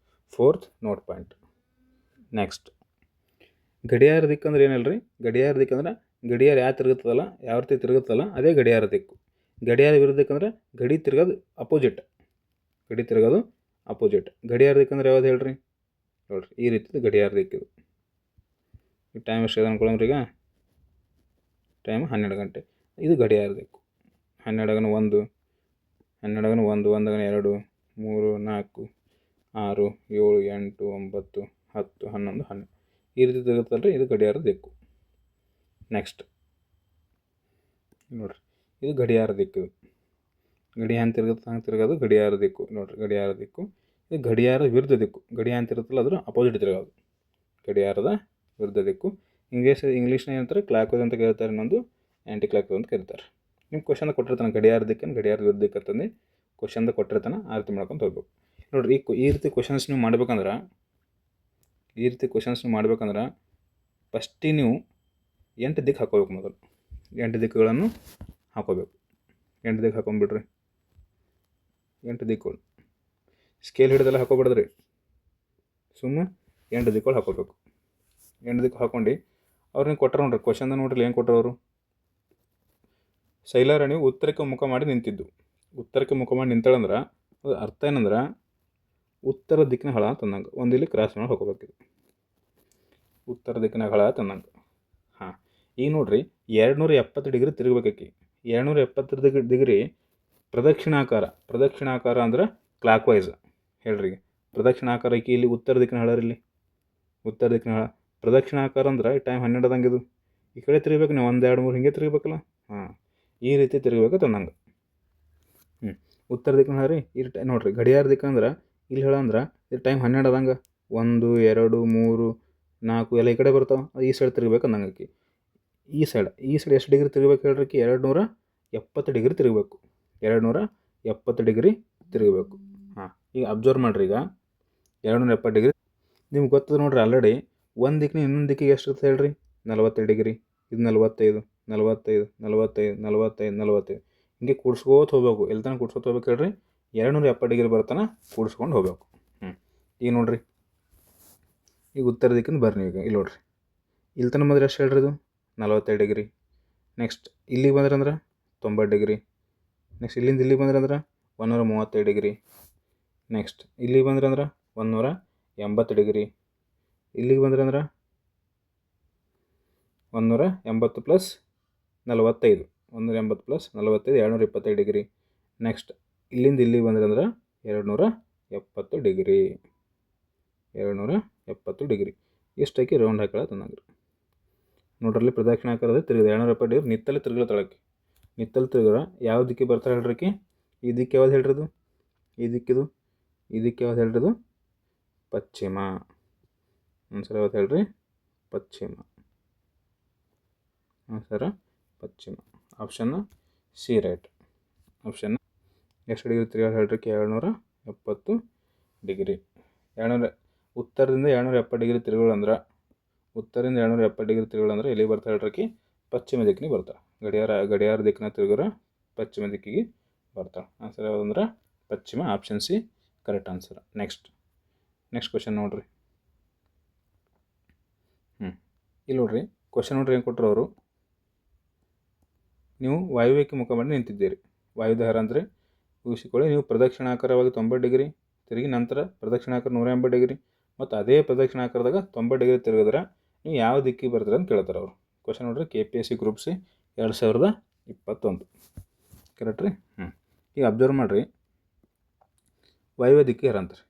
4th note point. ನೆಕ್ಸ್ಟ್, ಗಡಿಯಾರ ದಿಕ್ಕು ಅಂದ್ರೆ ಏನಲ್ರಿ? ಗಡಿಯಾರ ದಿಕ್ಕು ಅಂದ್ರೆ ಗಡಿಯಾರ ತಿರುಗುತ್ತದಲ್ಲ, ಯಾವ ರೀತಿ ತಿರುಗುತ್ತಲ್ಲ ಅದೇ ಗಡಿಯಾರ ದಿಕ್ಕು. ಗಡಿಯಾರ ವಿರುದ್ಧ ದಿಕ್ಕಂದ್ರೆ ಗಡಿ ತಿರುಗೋದು ಅಪೋಸಿಟ್. ಗಡಿ ತಿರುಗೋದು ಅಪೋಸಿಟ್. ಗಡಿಯಾರ ದಿಕ್ಕಂದ್ರೆ ಯಾವ್ದು ಹೇಳ್ರಿ? ನೋಡ್ರಿ, ಈ ರೀತಿದು ಗಡಿಯಾರ ದಿಕ್ಕಿದು. ಈ ಟೈಮ್ ಎಷ್ಟು ಅನ್ಕೊಳ್ಳೋಮ್ರಿ? ಈಗ ಟೈಮ್ 12 ಗಂಟೆ. ಇದು ಗಡಿಯಾರ ದಿಕ್ಕು. 12 1, 12 1, 1 2, 3 4, 6 7 8 9 10 11 12 ಈ ರೀತಿ ತಿರುಗುತ್ತಲ್ರಿ, ಇದು ಗಡಿಯಾರ ದಿಕ್ಕು. ನೆಕ್ಸ್ಟ್ ನೋಡ್ರಿ, ಇದು ಗಡಿಯಾರ ದಿಕ್ಕು. ಗಡಿ ಹ್ಯಾಂಗೆ ತಿರುಗುತ್ತೆ ಹಂಗೆ ತಿರುಗೋದು ಗಡಿಯಾರ ದಿಕ್ಕು. ನೋಡ್ರಿ, ಗಡಿಯಾರ ದಿಕ್ಕು. ಇದು ಗಡಿಯಾರ ವಿರುದ್ಧ ದಿಕ್ಕು. ಗಡಿಯಾರ ಅಂತ ಇರುತ್ತಲ್ಲ ಅದ್ರ ಅಪೋಸಿಟ್ ತಿರುಗೋದು ಗಡಿಯಾರದ ವಿರುದ್ಧ ದಿಕ್ಕು. ಇಂಗ್ಲೀಷ್ನಾಗ ಏನಂತಾರೆ? ಕ್ಲಾಕ್ ವೈಸ್ ಅಂತ ಕರೀತಾರೆ. ಇನ್ನೊಂದು ಆ್ಯಂಟಿ ಕ್ಲಾಕ್ ವೈಸ್ ಅಂತ ಕರೀತಾರೆ. ನಿಮ್ಮ ಕ್ವಶನ್ದಾಗ ಕೊಟ್ಟಿರ್ತಾನೆ ಗಡಿಯಾರ ದಿಕ್ಕನ್ನು ಗಡಿಯಾರದ ವಿರುದ್ಧ ದಿಕ್ಕು ಅಂತಂದು ಕ್ವಶನ್ದಾಗ ಕೊಟ್ಟಿರ್ತಾನೆ. ಆ ರೀತಿ ಮಾಡ್ಕೊಂಡು ಹೋಗ್ಬೇಕು. ನೋಡಿರಿ, ಈ ರೀತಿ ಕ್ವಶನ್ಸ್ ನೀವು ಮಾಡ್ಬೇಕಂದ್ರೆ ಫಸ್ಟಿಗೆ ನೀವು 8 ದಿಕ್ಕು ಹಾಕೋಬೇಕು. ಮೊದಲು 8 ದಿಕ್ಕುಗಳನ್ನು ಹಾಕೋಬೇಕು. 8 ದಿಕ್ಕು ಹಾಕೊಂಡ್ಬಿಡ್ರಿ. 8 ದಿಕ್ಕುಗಳು ಸ್ಕೇಲ್ ಹಿಡಿದೆಲ್ಲ ಹಾಕೋಬಿಡ್ದ್ರಿ. ಸುಮ್ಮನೆ 8 ದಿಕ್ಕುಗಳು ಹಾಕೋಬೇಕು. 8 ದಿಕ್ಕು ಹಾಕೊಂಡು ಅವ್ರನ್ನ ಕೊಟ್ಟರು ನೋಡ್ರಿ. ಕ್ವಶನ್ದಾಗ ನೋಡ್ರಿ ಏನು ಕೊಟ್ಟರು ಅವರು? ಶೈಲಾರಾಣಿ ಉತ್ತರಕ್ಕೆ ಮುಖ ಮಾಡಿ ನಿಂತಿದ್ದು. ಉತ್ತರಕ್ಕೆ ಮುಖ ಮಾಡಿ ನಿಂತಾಳಂದ್ರೆ ಅದು ಅರ್ಥ ಏನಂದ್ರೆ ಉತ್ತರ ದಿಕ್ಕಿನ ಹಳ ತಂದಂಗೆ. ಒಂದು ಇಲ್ಲಿ ಕ್ರಾಸ್ ಮಾಡಿ ಹಾಕೋಬೇಕಿದೆ. ಉತ್ತರ ದಿಕ್ಕಿನ ಹಳ ತಂದಂಗೆ. ಹಾಂ, ಈಗ ನೋಡ್ರಿ 270 ಡಿಗ್ರಿ ತಿರುಗಬೇಕಿ. 270 ಡಿಗ್ರಿ ಪ್ರದಕ್ಷಿಣಾಕಾರ. ಪ್ರದಕ್ಷಿಣಾಕಾರ ಅಂದ್ರೆ ಕ್ಲಾಕ್ ವೈಸ್ ಹೇಳ್ರಿ. ಪ್ರದಕ್ಷಿಣಾಕಾರ ಇಲ್ಲಿ ಉತ್ತರ ದಿಕ್ಕಿನ ಹಳರಿ. ಇಲ್ಲಿ ಉತ್ತರ ದಿಕ್ಕಿನ ಹಳ. ಪ್ರದಕ್ಷಿಣಾಕಾರ ಅಂದ್ರೆ ಟೈಮ್ 12 ಅದಂಗೆ. ಇದು ಈ ಕಡೆ ತಿರುಗಬೇಕು. ನೀವು 1 2 3 ಹಿಂಗೆ ತಿರುಗಬೇಕಲ್ಲ. ಹಾಂ, ಈ ರೀತಿ ತಿರುಗಬೇಕು ತಂದಂಗೆ. ಉತ್ತರ ದಿಕ್ಕಿನ ಹಳ ರೀ. ಇಲ್ಲಿ ನೋಡ್ರಿ, ಗಡಿಯಾರ ದಿಕ್ಕಂದ್ರೆ ಇಲ್ಲಿ ಹೇಳ ಅಂದ್ರೆ ಇದು ಟೈಮ್ 12 ಅದಂಗೆ. 1 2 3 4 ಎಲ್ಲ ಈ ಕಡೆ ಬರ್ತಾವೆ. ಈ ಸೈಡ್ ತಿರುಗಬೇಕು ಅಂದಂಗೆ ಆಕಿ. ಈ ಸೈಡ್ ಎಷ್ಟು ಡಿಗ್ರಿ ತಿರುಗಬೇಕು ಹೇಳ್ರಿ? 270 ಡಿಗ್ರಿ ತಿರುಗಬೇಕು. 270 ಡಿಗ್ರಿ ತಿರುಗಬೇಕು. ಹಾಂ, ಈಗ ಅಬ್ಸರ್ವ್ ಮಾಡಿರಿ. ಈಗ 270 ಡಿಗ್ರಿ ನಿಮ್ಗೆ ಗೊತ್ತದ ನೋಡ್ರಿ. ಆಲ್ರೆಡಿ ಒಂದು ದಿಕ್ಕಿನ ಇನ್ನೊಂದು ದಿಕ್ಕಿಗೆ ಎಷ್ಟು ಇರುತ್ತೆ ಹೇಳ್ರಿ? 45 ಡಿಗ್ರಿ. ಇದು 45 45 45 45 45 ಹಿಂಗೆ ಕೂಡ್ಸ್ಕೋತ ಹೋಗ್ಬೇಕು. ಎಲ್ಲಿ ತನಕ ಕೂಡ್ಸ್ಕೋತ ಹೋಗ್ಬೇಕು ಹೇಳ್ರಿ? 270 ಡಿಗ್ರಿ ಬರ್ತಾನೆ ಕೂಡಿಸ್ಕೊಂಡು ಹೋಗ್ಬೇಕು. ಈಗ ನೋಡ್ರಿ, ಈಗ ಉತ್ತರ ದಿಕ್ಕಿಂದ ಬರ್ರಿ ನೀವು. ಈಗ ಇಲ್ಲಿ ನೋಡ್ರಿ, ಇಲ್ಲಿ ತನಕ ಬಂದ್ರೆ ಎಷ್ಟು ಹೇಳ್ರಿ? ಇದು 45 ಡಿಗ್ರಿ. ನೆಕ್ಸ್ಟ್ ಇಲ್ಲಿಗೆ ಬಂದ್ರೆ ಅಂದ್ರೆ 90 ಡಿಗ್ರಿ. ನೆಕ್ಸ್ಟ್ ಇಲ್ಲಿಂದ ಇಲ್ಲಿಗೆ ಬಂದ್ರೆ ಅಂದ್ರೆ 135 ಡಿಗ್ರಿ. ನೆಕ್ಸ್ಟ್ ಇಲ್ಲಿಗೆ ಬಂದ್ರೆ ಅಂದ್ರೆ 180 ಡಿಗ್ರಿ. ಇಲ್ಲಿಗೆ ಬಂದ್ರೆ ಅಂದ್ರೆ 180 ಪ್ಲಸ್ 45 180 ಪ್ಲಸ್ 45 225 ಡಿಗ್ರಿ. ನೆಕ್ಸ್ಟ್ ಇಲ್ಲಿಂದ ಇಲ್ಲಿಗೆ ಬಂದ್ರೆ ಅಂದ್ರೆ 270 ಡಿಗ್ರಿ. 270 ಡಿಗ್ರಿ ಇಷ್ಟಾಕಿ ರೌಂಡ್ ಹಾಕೊಳ್ಳೋ ತಂದಂಗ್ರಿ. ನೋಡ್ರಲ್ಲಿ ಪ್ರದಕ್ಷಿಣಾಕಾರದ ತಿರುಗಿದೆ 270 ಡಿಗ್ರಿ. ನಿತ್ತಲ್ಲಿ ತಿರುಗಲ ತಳಕ್ಕೆ. ನಿತ್ತಲ್ಲಿ ತಿರುಗಿದ್ರೆ ಯಾವ ದಿಕ್ಕಿಗೆ ಬರ್ತಾರೆ ಹೇಳ್ರಿ? ಈ ದಿಕ್ಕು ಯಾವ್ದು ಹೇಳ್ರಿ? ಈ ದಿಕ್ಕಿದು ಯಾವ್ದು ಹೇಳ್ರಿ? ಪಶ್ಚಿಮ. ಆನ್ಸರ್ ಯಾವ್ದು ಹೇಳ್ರಿ? ಪಶ್ಚಿಮ. ಆನ್ಸರ ಪಶ್ಚಿಮ. Option C right. ಆಪ್ಷನ್ ಎಷ್ಟು ಡಿಗ್ರಿ ತಿರುಗಾಡಿ ಹೇಳ್ರಿ? 270 ಡಿಗ್ರಿ. ಉತ್ತರದಿಂದ 270 ಡಿಗ್ರಿ ತಿರುಗೋಳಂದ್ರೆ ಉತ್ತರದಿಂದ 270 ಡಿಗ್ರಿ ತಿರುಗಳು ಅಂದರೆ ಎಲ್ಲಿ ಬರ್ತಾ ಹೇಳ್ರಿ? ಪಶ್ಚಿಮ ದಿಕ್ಕಿನಿಗೆ ಬರ್ತಾಳೆ. ಗಡಿಯಾರ ದಿಕ್ಕಿನ ತಿರುಗರ ಪಶ್ಚಿಮ ದಿಕ್ಕಿಗೆ ಬರ್ತಾಳೆ. ಆನ್ಸರ್ ಯಾವುದಂದ್ರೆ ಪಶ್ಚಿಮ. Option C correct answer. Next question ನೋಡ್ರಿ. ಇಲ್ಲಿ ನೋಡ್ರಿ ಕ್ವಶನ್ ನೋಡ್ರಿ ಏನು ಕೊಟ್ಟರು ಅವರು. ನೀವು ವಾಯುವ್ಯಕ್ಕೆ ಮುಖ ಮಾಡಿ ನಿಂತಿದ್ದೀರಿ. ವಾಯುದಾರ ಅಂದರೆ ಊಹಿಸಿಕೊಳ್ಳಿ, ನೀವು ಪ್ರದಕ್ಷಿಣಾಕಾರವಾಗಿ 90 ಡಿಗ್ರಿ ತಿರುಗಿ ನಂತರ ಪ್ರದಕ್ಷಿಣಾಕಾರ 180 ಡಿಗ್ರಿ ಮತ್ತು ಅದೇ ಪ್ರದಕ್ಷಿಣಾಕಾರದಾಗ 90 ಡಿಗ್ರಿ ತಿರುಗಿದ್ರೆ ನೀವು ಯಾವ ದಿಕ್ಕಿಗೆ ಬರ್ತೀರ ಅಂತ ಕೇಳ್ತಾರೆ ಅವರು. ಕ್ವಶನ್ ನೋಡ್ರಿ, KPSC ಗ್ರೂಪ್ ಸಿ 2021 ಕರೆಕ್ಟ್ ರೀ. ಈಗ ಅಬ್ಸರ್ವ್ ಮಾಡಿರಿ, ವಾಯುವ್ಯ ದಿಕ್ಕಿಗೆ ಹರಂತಾರೆ.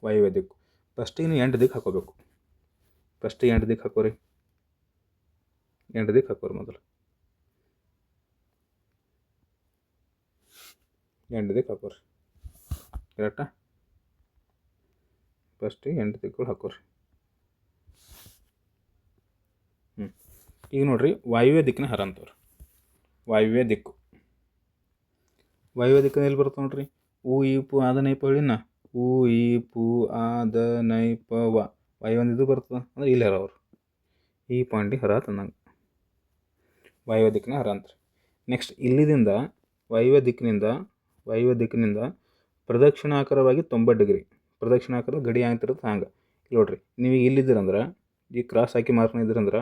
ವಾಯುವ್ಯ ದಿಕ್ಕು ಫಸ್ಟಿಗೆ ನೀವು 8 ದಿಕ್ಕು ಹಾಕೋಬೇಕು. ಫಸ್ಟಿಗೆ 8 ದಿಕ್ಕು ಹಾಕೋರಿ. 8 ದಿಕ್ಕು ಹಾಕೋರಿ. ಮೊದಲು 8 ದಿಕ್ಕು ಹಾಕೋರಿ. ಕರೆಕ್ಟಾ? ಫಸ್ಟಿಗೆ 8 ದಿಕ್ಕುಗಳು ಹಾಕೋರಿ. ಈಗ ನೋಡ್ರಿ, ವಾಯುವ್ಯ ದಿಕ್ಕಿನ ಹರಂತವ್ರು. ವಾಯುವ್ಯ ದಿಕ್ಕು ಎಲ್ಲಿ ಬರುತ್ತೆ ನೋಡ್ರಿ? ಊ ಈ ಪು ಆದ ನೈಪ ಹೇಳಿನ. ಊ ಈ ಪು ಆದ ನೈಪ ವ. ವಾಯುವ್ಯ ಇದು ಬರ್ತದೆ ಅಂದ್ರೆ ಇಲ್ಲಿ ಹರ ಅವರು. ಈ ಪಾಯಿಂಟಿಗೆ ಹರ ತಂದಂಗೆ ವಾಯುವ್ಯ ದಿಕ್ಕಿನ ಹರ ಅಂತಾರೆ. ನೆಕ್ಸ್ಟ್ ಇಲ್ಲಿದಿಂದ ವಾಯುವ್ಯ ದಿಕ್ಕಿನಿಂದ ಪ್ರದಕ್ಷಿಣಾಕಾರವಾಗಿ 90 ಡಿಗ್ರಿ ಪ್ರದಕ್ಷಿಣಾಕಾರದ ಗಡಿ ಆಗ್ತಿರುತ್ತೆ. ಹಂಗೆ ಇಲ್ಲಿ ನೋಡ್ರಿ, ನೀವು ಇಲ್ಲಿದ್ದೀರಂದ್ರೆ ಈ ಕ್ರಾಸ್ ಹಾಕಿ ಮಾರ್ಕ್ ಇದ್ದೀರಂದ್ರೆ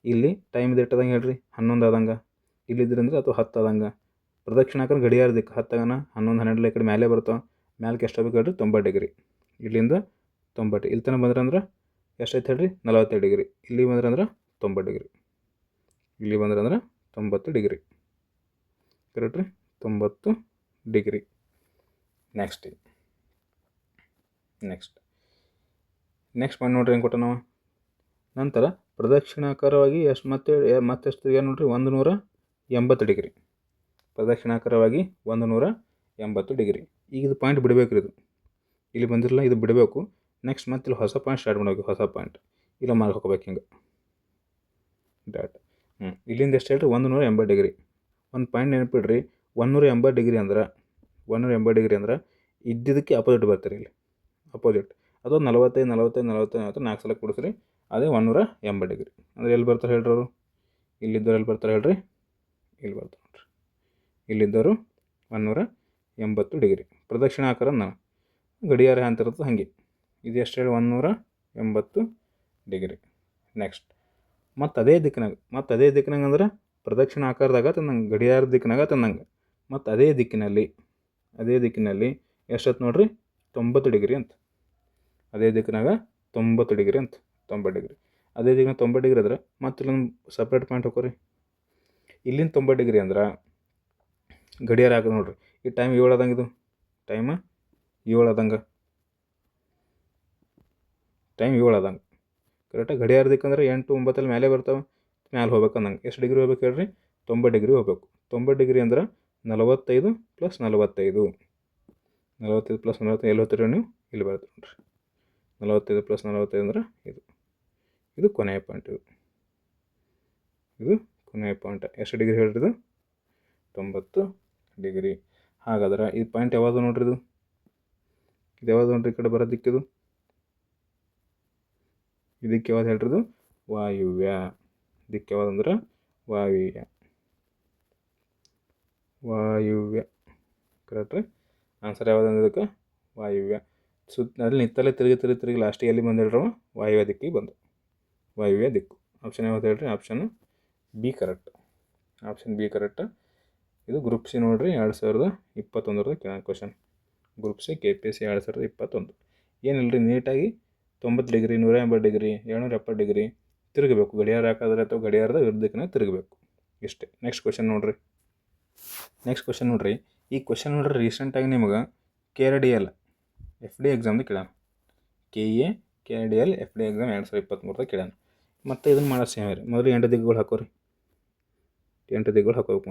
ಇಲ್ಲಿ ಟೈಮ್ ಇದು ಇಟ್ಟದಂಗೆ ಹೇಳ್ರಿ, 11 ಆದಂಗೆ. ಇಲ್ಲಿದ್ದೀರಂದ್ರೆ ಅಥವಾ 10 ಆದಂಗೆ. ಪ್ರದಕ್ಷಿಣಾಕಾರ ಗಡಿಯಾರ ದಿಕ್ಕು 10 ಆಗನ 11, 12 ಈ ಕಡೆ ಮೇಲೆ ಬರ್ತಾವೆ. ಮ್ಯಾಲಕ್ಕೆ ಎಷ್ಟು ಬೇಕು ಹೇಳ್ರಿ? 90 ಡಿಗ್ರಿ. ಇಲ್ಲಿಂದ 90 ಇಲ್ಲಿ ತನಕ ಬಂದ್ರಂದ್ರೆ ಎಷ್ಟೈತೆ ಹೇಳ್ರಿ? 40 ಡಿಗ್ರಿ. ಇಲ್ಲಿ ಬಂದ್ರಂದ್ರೆ 90 ಡಿಗ್ರಿ. ಇಲ್ಲಿ ಬಂದ್ರಂದ್ರೆ 90 ಡಿಗ್ರಿ. ಕರೆಕ್ಟ್ ರೀ? 90 ಡಿಗ್ರಿ. ನೆಕ್ಸ್ಟ್ ಪಾಯಿಂಟ್ ನೋಡ್ರಿ ಏನು ಕೊಟ್ಟ ನಾವು. ನಂತರ ಪ್ರದಕ್ಷಿಣಾಕಾರವಾಗಿ ಮತ್ತೆಷ್ಟು ತಿರುಗಿ ನೋಡ್ರಿ? 180 ಡಿಗ್ರಿ. ಪ್ರದಕ್ಷಿಣಾಕಾರವಾಗಿ 180 ಡಿಗ್ರಿ. ಈಗ ಇದು ಪಾಯಿಂಟ್ ಬಿಡಬೇಕು ರೀ. ಇದು ಇಲ್ಲಿ ಬಂದಿರಲ್ಲ, ಇದು ಬಿಡಬೇಕು. ನೆಕ್ಸ್ಟ್ ಮತ್ತೆ ಇಲ್ಲಿ ಹೊಸ ಪಾಯಿಂಟ್ ಸ್ಟಾರ್ಟ್ ಮಾಡಬೇಕು. ಹೊಸ ಪಾಯಿಂಟ್ ಇಲ್ಲ ಮಾರ್ಕ್ ಹಾಕೋಬೇಕು ಹಿಂಗೆ ಡಾಟ್. ಇಲ್ಲಿಂದ ಎಷ್ಟು ಹೇಳ್ರಿ? 180 ಡಿಗ್ರಿ. ಒಂದು ಪಾಯಿಂಟ್ ನೆನಪಿಡ್ರಿ, 180 ಡಿಗ್ರಿ ಅಂದ್ರೆ ಇದ್ದಿದ್ದಕ್ಕೆ ಅಪೋಸಿಟ್ ಬರ್ತಾರೆ. ಇಲ್ಲಿ ಅಪೋಸಿಟ್ ಅದು 45 4 ಸಲ ಕೊಡಿಸ್ರಿ, ಅದೇ 180 ಡಿಗ್ರಿ. ಅಂದರೆ ಎಲ್ಲಿ ಬರ್ತಾರೆ ಹೇಳ್ರಿ ಅವರು? ಇಲ್ಲಿದ್ದವ್ರು ಎಲ್ಲಿ ಬರ್ತಾರೆ ಹೇಳ್ರಿ? ಇಲ್ಲಿ ಬರ್ತಾರೆ ನೋಡ್ರಿ. ಇಲ್ಲಿದ್ದವರು 180 ಡಿಗ್ರಿ ಪ್ರದಕ್ಷಿಣಾಕಾರ ಗಡಿಯಾರ ಅಂತಿರುತ್ತೆ ಹಾಗೆ. ಇದು ಎಷ್ಟು ಹೇಳಿ? 180 ಡಿಗ್ರಿ. ನೆಕ್ಸ್ಟ್ ಮತ್ತು ಅದೇ ದಿಕ್ಕಿನಾಗ ಅಂದ್ರೆ ಪ್ರದಕ್ಷಿಣ ಆಕಾರದಾಗ ತಂದಂಗೆ ಗಡಿಯಾರ ದಿಕ್ಕಿನಾಗ ತಂದಂಗೆ. ಮತ್ತು ಅದೇ ದಿಕ್ಕಿನಲ್ಲಿ ಎಷ್ಟೊತ್ತು ನೋಡ್ರಿ? 90 ಡಿಗ್ರಿ ಅಂತ. ಅದೇ ದಿಕ್ಕಿನಾಗ 90 ಡಿಗ್ರಿ ಅಂತ. 90 ಡಿಗ್ರಿ. ಅದೇ ದಿಕ್ಕಿನಾಗ 90 ಡಿಗ್ರಿ ಅಂದ್ರೆ ಮತ್ತೆ ಇಲ್ಲೊಂದು ಸಪ್ರೇಟ್ ಪಾಯಿಂಟ್ ಹಾಕೋರಿ. ಇಲ್ಲಿಂದ 90 ಡಿಗ್ರಿ ಅಂದ್ರೆ ಗಡಿಯಾರ ಹಾಕೋದು ನೋಡ್ರಿ. ಈ ಟೈಮ್ 7 ಆದಂಗೆ. ಇದು ಟೈಮ್ 7 ಆದಂಗೆ. ಕರೆಕ್ಟಾಗಿ ಗಡಿಯಾರ ದಿಕ್ಕಂದ್ರೆ 8, 9 ಮೇಲೆ ಬರ್ತಾವೆ. ಮ್ಯಾಲೆ ಹೋಗ್ಬೇಕು ಅಂದಂಗೆ. ಎಷ್ಟು ಡಿಗ್ರಿ ಹೋಗ್ಬೇಕು ಹೇಳ್ರಿ? 90 ಡಿಗ್ರಿ ಹೋಗ್ಬೇಕು. 90 ಡಿಗ್ರಿ ಅಂದ್ರೆ 45 + 45. 45 + 45 ಎಲ್ಲಿ ಹೋಗ್ತೀರಿ ನೀವು? ಇಲ್ಲಿ ಬರ್ತೀವಿ ನೋಡ್ರಿ. 45 + 45 ಅಂದ್ರೆ ಇದು ಕೊನೆಯ ಪಾಯಿಂಟ್. ಇದು ಕೊನೆಯ ಪಾಯಿಂಟ್. ಎಷ್ಟು ಡಿಗ್ರಿ ಹೇಳ್ರಿ? ಇದು 90 ಡಿಗ್ರಿ. ಹಾಗಾದ್ರೆ ಈ ಪಾಯಿಂಟ್ ಯಾವುದು ನೋಡ್ರಿ? ಇದು ಯಾವುದು ನೋಡ್ರಿ? ಈ ಕಡೆ ಬರೋ ದಿಕ್ಕಿದು ಇದಕ್ಕೆ ಯಾವ್ದು ಹೇಳ್ರಿ? ಇದು ವಾಯುವ್ಯ ದಿಕ್ಕು. ಯಾವ್ದಂದ್ರೆ ವಾಯುವ್ಯ. ಕರೆಕ್ಟ್ ರೀ? ಆನ್ಸರ್ ಯಾವುದಂದ್ರೆ ಇದಕ್ಕೆ ವಾಯುವ್ಯ. ಅಲ್ಲಿ ನಿತ್ತಲ್ಲೇ ತಿರುಗಿ ಲಾಸ್ಟಿಗೆ ಎಲ್ಲಿ ಬಂದು ಹೇಳ್ರವ? ವಾಯುವ್ಯ ದಿಕ್ಕಿಗೆ ಬಂದು. ವಾಯುವ್ಯ ದಿಕ್ಕು. ಆಪ್ಷನ್ ಯಾವ್ದು ಹೇಳ್ರಿ? Option B correct. ಇದು ಗ್ರೂಪ್ ಸಿ ನೋಡ್ರಿ, 2021 ಕ್ವಶನ್. Group C KPSC 2021. ಏನಿಲ್ಲ ರೀ, ನೀಟಾಗಿ 90 ಡಿಗ್ರಿ 180 ಡಿಗ್ರಿ 270 ಡಿಗ್ರಿ ತಿರುಗಬೇಕು. ಗಡಿಯಾರ ಹಾಕಿದ್ರೆ ಅಥವಾ ಗಡಿಯಾರದ ವಿರುದ್ಧ ದಿಕ್ಕಿನಾಗ ತಿರುಗಬೇಕು. ಇಷ್ಟೇ. ನೆಕ್ಸ್ಟ್ ಕ್ವಶನ್ ನೋಡ್ರಿ. ಈ ಕ್ವಶನ್ ನೋಡ್ರಿ ರೀಸೆಂಟಾಗಿ ನಿಮಗೆ KRDL FD ಎಕ್ಸಾಮ್ದು ಕೇಳಾನ. KRDL FD exam 2023 ಕೇಳಾನ. ಮತ್ತು ಇದನ್ನು ಮಾಡೋ ಸೇಮ್ ರೀ. ಮೊದಲು 8 ದಿಕ್ಕುಗಳು ಹಾಕೋರಿ. 8 ದಿಕ್ಕುಗಳು ಹಾಕೋಬೇಕು.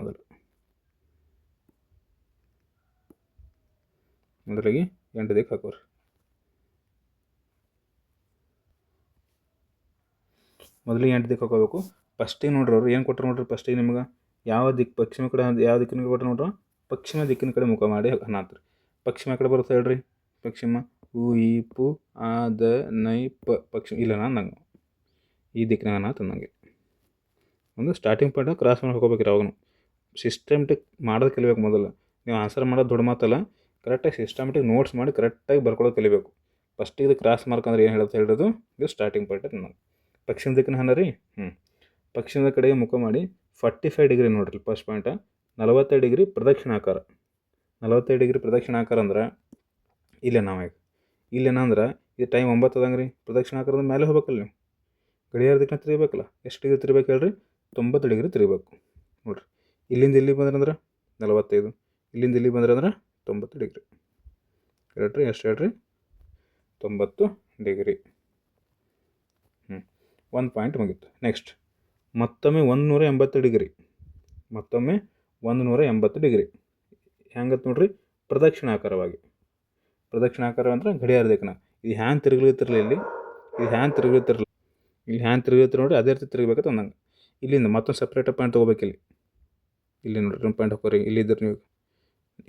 ಮೊದಲಿಗೆ 8 ದಿಕ್ಕು ಹಾಕೋರಿ. ಮೊದಲಿಗೆ 8 ದಿಕ್ಕು ಹಾಕೋಬೇಕು. ಫಸ್ಟಿಗೆ ನೋಡ್ರಿ ಅವ್ರು ಏನು ಕೊಟ್ಟರು ನೋಡ್ರಿ? ಫಸ್ಟಿಗೆ ನಿಮ್ಗೆ ಯಾವ ದಿಕ್ಕು? ಪಶ್ಚಿಮ ಕಡೆ ಯಾವ ದಿಕ್ಕಿನ ಕೊಟ್ಟರು ನೋಡ್ರಿ? ಪಶ್ಚಿಮ ದಿಕ್ಕಿನ ಕಡೆ ಮುಖ ಮಾಡಿ ಅನ್ನತ್ರಿ. ಪಶ್ಚಿಮ ಕಡೆ ಬರುತ್ತೆ ಹೇಳ್ರಿ? ಪಶ್ಚಿಮ ಊ ಈ ಪು ಆದ ನೈ ಪ. ಪಶ್ಚಿಮ ಇಲ್ಲ ನಂಗೆ ಈ ದಿಕ್ಕಿನಾಗ ತಂದಂಗೆ ಒಂದು ಸ್ಟಾರ್ಟಿಂಗ್ ಪಾಯಿಂಟ್ ಕ್ರಾಸ್ ಮಾಡಿ ಹೋಗ್ಬೇಕ್ರಿ. ಅವಾಗೂ ಸಿಸ್ಟಮೆಟಿಕ್ ಮಾಡೋದು ಕಲಿಬೇಕು. ಮೊದಲು ನೀವು ಆನ್ಸರ್ ಮಾಡೋದು ದೊಡ್ಡ ಮಾತಲ್ಲ, ಕರೆಕ್ಟಾಗಿ ಸಿಸ್ಟಮೆಟಿಕ್ ನೋಟ್ಸ್ ಮಾಡಿ ಕರೆಕ್ಟಾಗಿ ಬರ್ಕೊಳ್ಳೋದು ಕಲಿಬೇಕು. ಫಸ್ಟಿಗೆ ಇದು ಕ್ರಾಸ್ ಮಾರ್ಕ್ ಅಂದ್ರೆ ಏನು ಹೇಳುತ್ತೆ ಹೇಳಿರೋದು, ಇದು ಸ್ಟಾರ್ಟಿಂಗ್ ಪಾಯಿಂಟ್ ನಾನು ಪಶ್ಚಿಮ ದಿಕ್ಕಿನ ಹನ ರೀ. ಪಶ್ಚಿಮದ ಕಡೆಗೆ ಮುಖ ಮಾಡಿ 45 ಡಿಗ್ರಿ ನೋಡ್ರಿ. ಫಸ್ಟ್ ಪಾಯಿಂಟ 45 ಡಿಗ್ರಿ ಪ್ರದಕ್ಷಿಣಾಕಾರ. 45 ಡಿಗ್ರಿ ಪ್ರದಕ್ಷಿಣಾಕಾರ ಅಂದ್ರೆ ಇಲ್ಲೇನಂದ್ರೆ ಇದು ಟೈಮ್ 9 ಅದಂಗೆ ರೀ. ಪ್ರದಕ್ಷಿಣಾಕಾರದ ಮೇಲೆ ಹೋಗ್ಬೇಕಲ್ಲ ನೀವು, ಗಡಿಯಾರ ದಿಕ್ಕನ್ನ ತಿರುಗಬೇಕಲ್ಲ. ಎಷ್ಟು ಡಿಗ್ರಿ ತಿರುಗಬೇಕು ಹೇಳ್ರಿ? 90 ಡಿಗ್ರಿ ತಿರುಗಬೇಕು ನೋಡಿರಿ. ಇಲ್ಲಿಂದ ಇಲ್ಲಿ ಬಂದ್ರಂದ್ರೆ 45, ಇಲ್ಲಿಂದ ಇಲ್ಲಿ ಬಂದ್ರಂದ್ರೆ 90 ಡಿಗ್ರಿ. ಕರೆಕ್ಟ್ ರೀ? ಎಷ್ಟು ಹೇಳ್ರಿ? 90 ಡಿಗ್ರಿ. ಒಂದು ಪಾಯಿಂಟ್ ಮುಗೀತು. ನೆಕ್ಸ್ಟ್ ಮತ್ತೊಮ್ಮೆ 180 ಡಿಗ್ರಿ. ಮತ್ತೊಮ್ಮೆ 180 ಡಿಗ್ರಿ ಹೆಂಗತ್ತೆ ನೋಡ್ರಿ? ಪ್ರದಕ್ಷಿಣಾಕಾರವಾಗಿ. ಪ್ರದಕ್ಷಿಣಾಕಾರ ಅಂದ್ರೆ ಗಡಿಯಾರ ದಿಕ್ಕನ್ನ. ಇದು ಹ್ಯಾಂಗೆ ತಿರುಗ್ಲಿತ್ತಿರಲಿ ಇಲ್ಲಿ, ಇದು ಹ್ಯಾಂಗೆ ತಿರುಗ್ಲಿತ್ತಿರಲಿ, ಇಲ್ಲಿ ಹ್ಯಾಂಗೆ ತಿರುಗಿತ್ತು ನೋಡಿರಿ, ಅದೇ ರೀತಿ ತಿರುಗಬೇಕಂತ ಅಂದಂಗೆ. ಇಲ್ಲಿಂದ ಮತ್ತೊಂದು ಸಪ್ರೇಟ್ ಪಾಯಿಂಟ್ ತೊಗೋಬೇಕಿಲ್ಲಿ. ಇಲ್ಲಿ ನೋಡಿರಿ ಒಂದು ಪಾಯಿಂಟ್ ಹೋಗ್ರಿ. ಇಲ್ಲಿದ್ದರೆ ನೀವು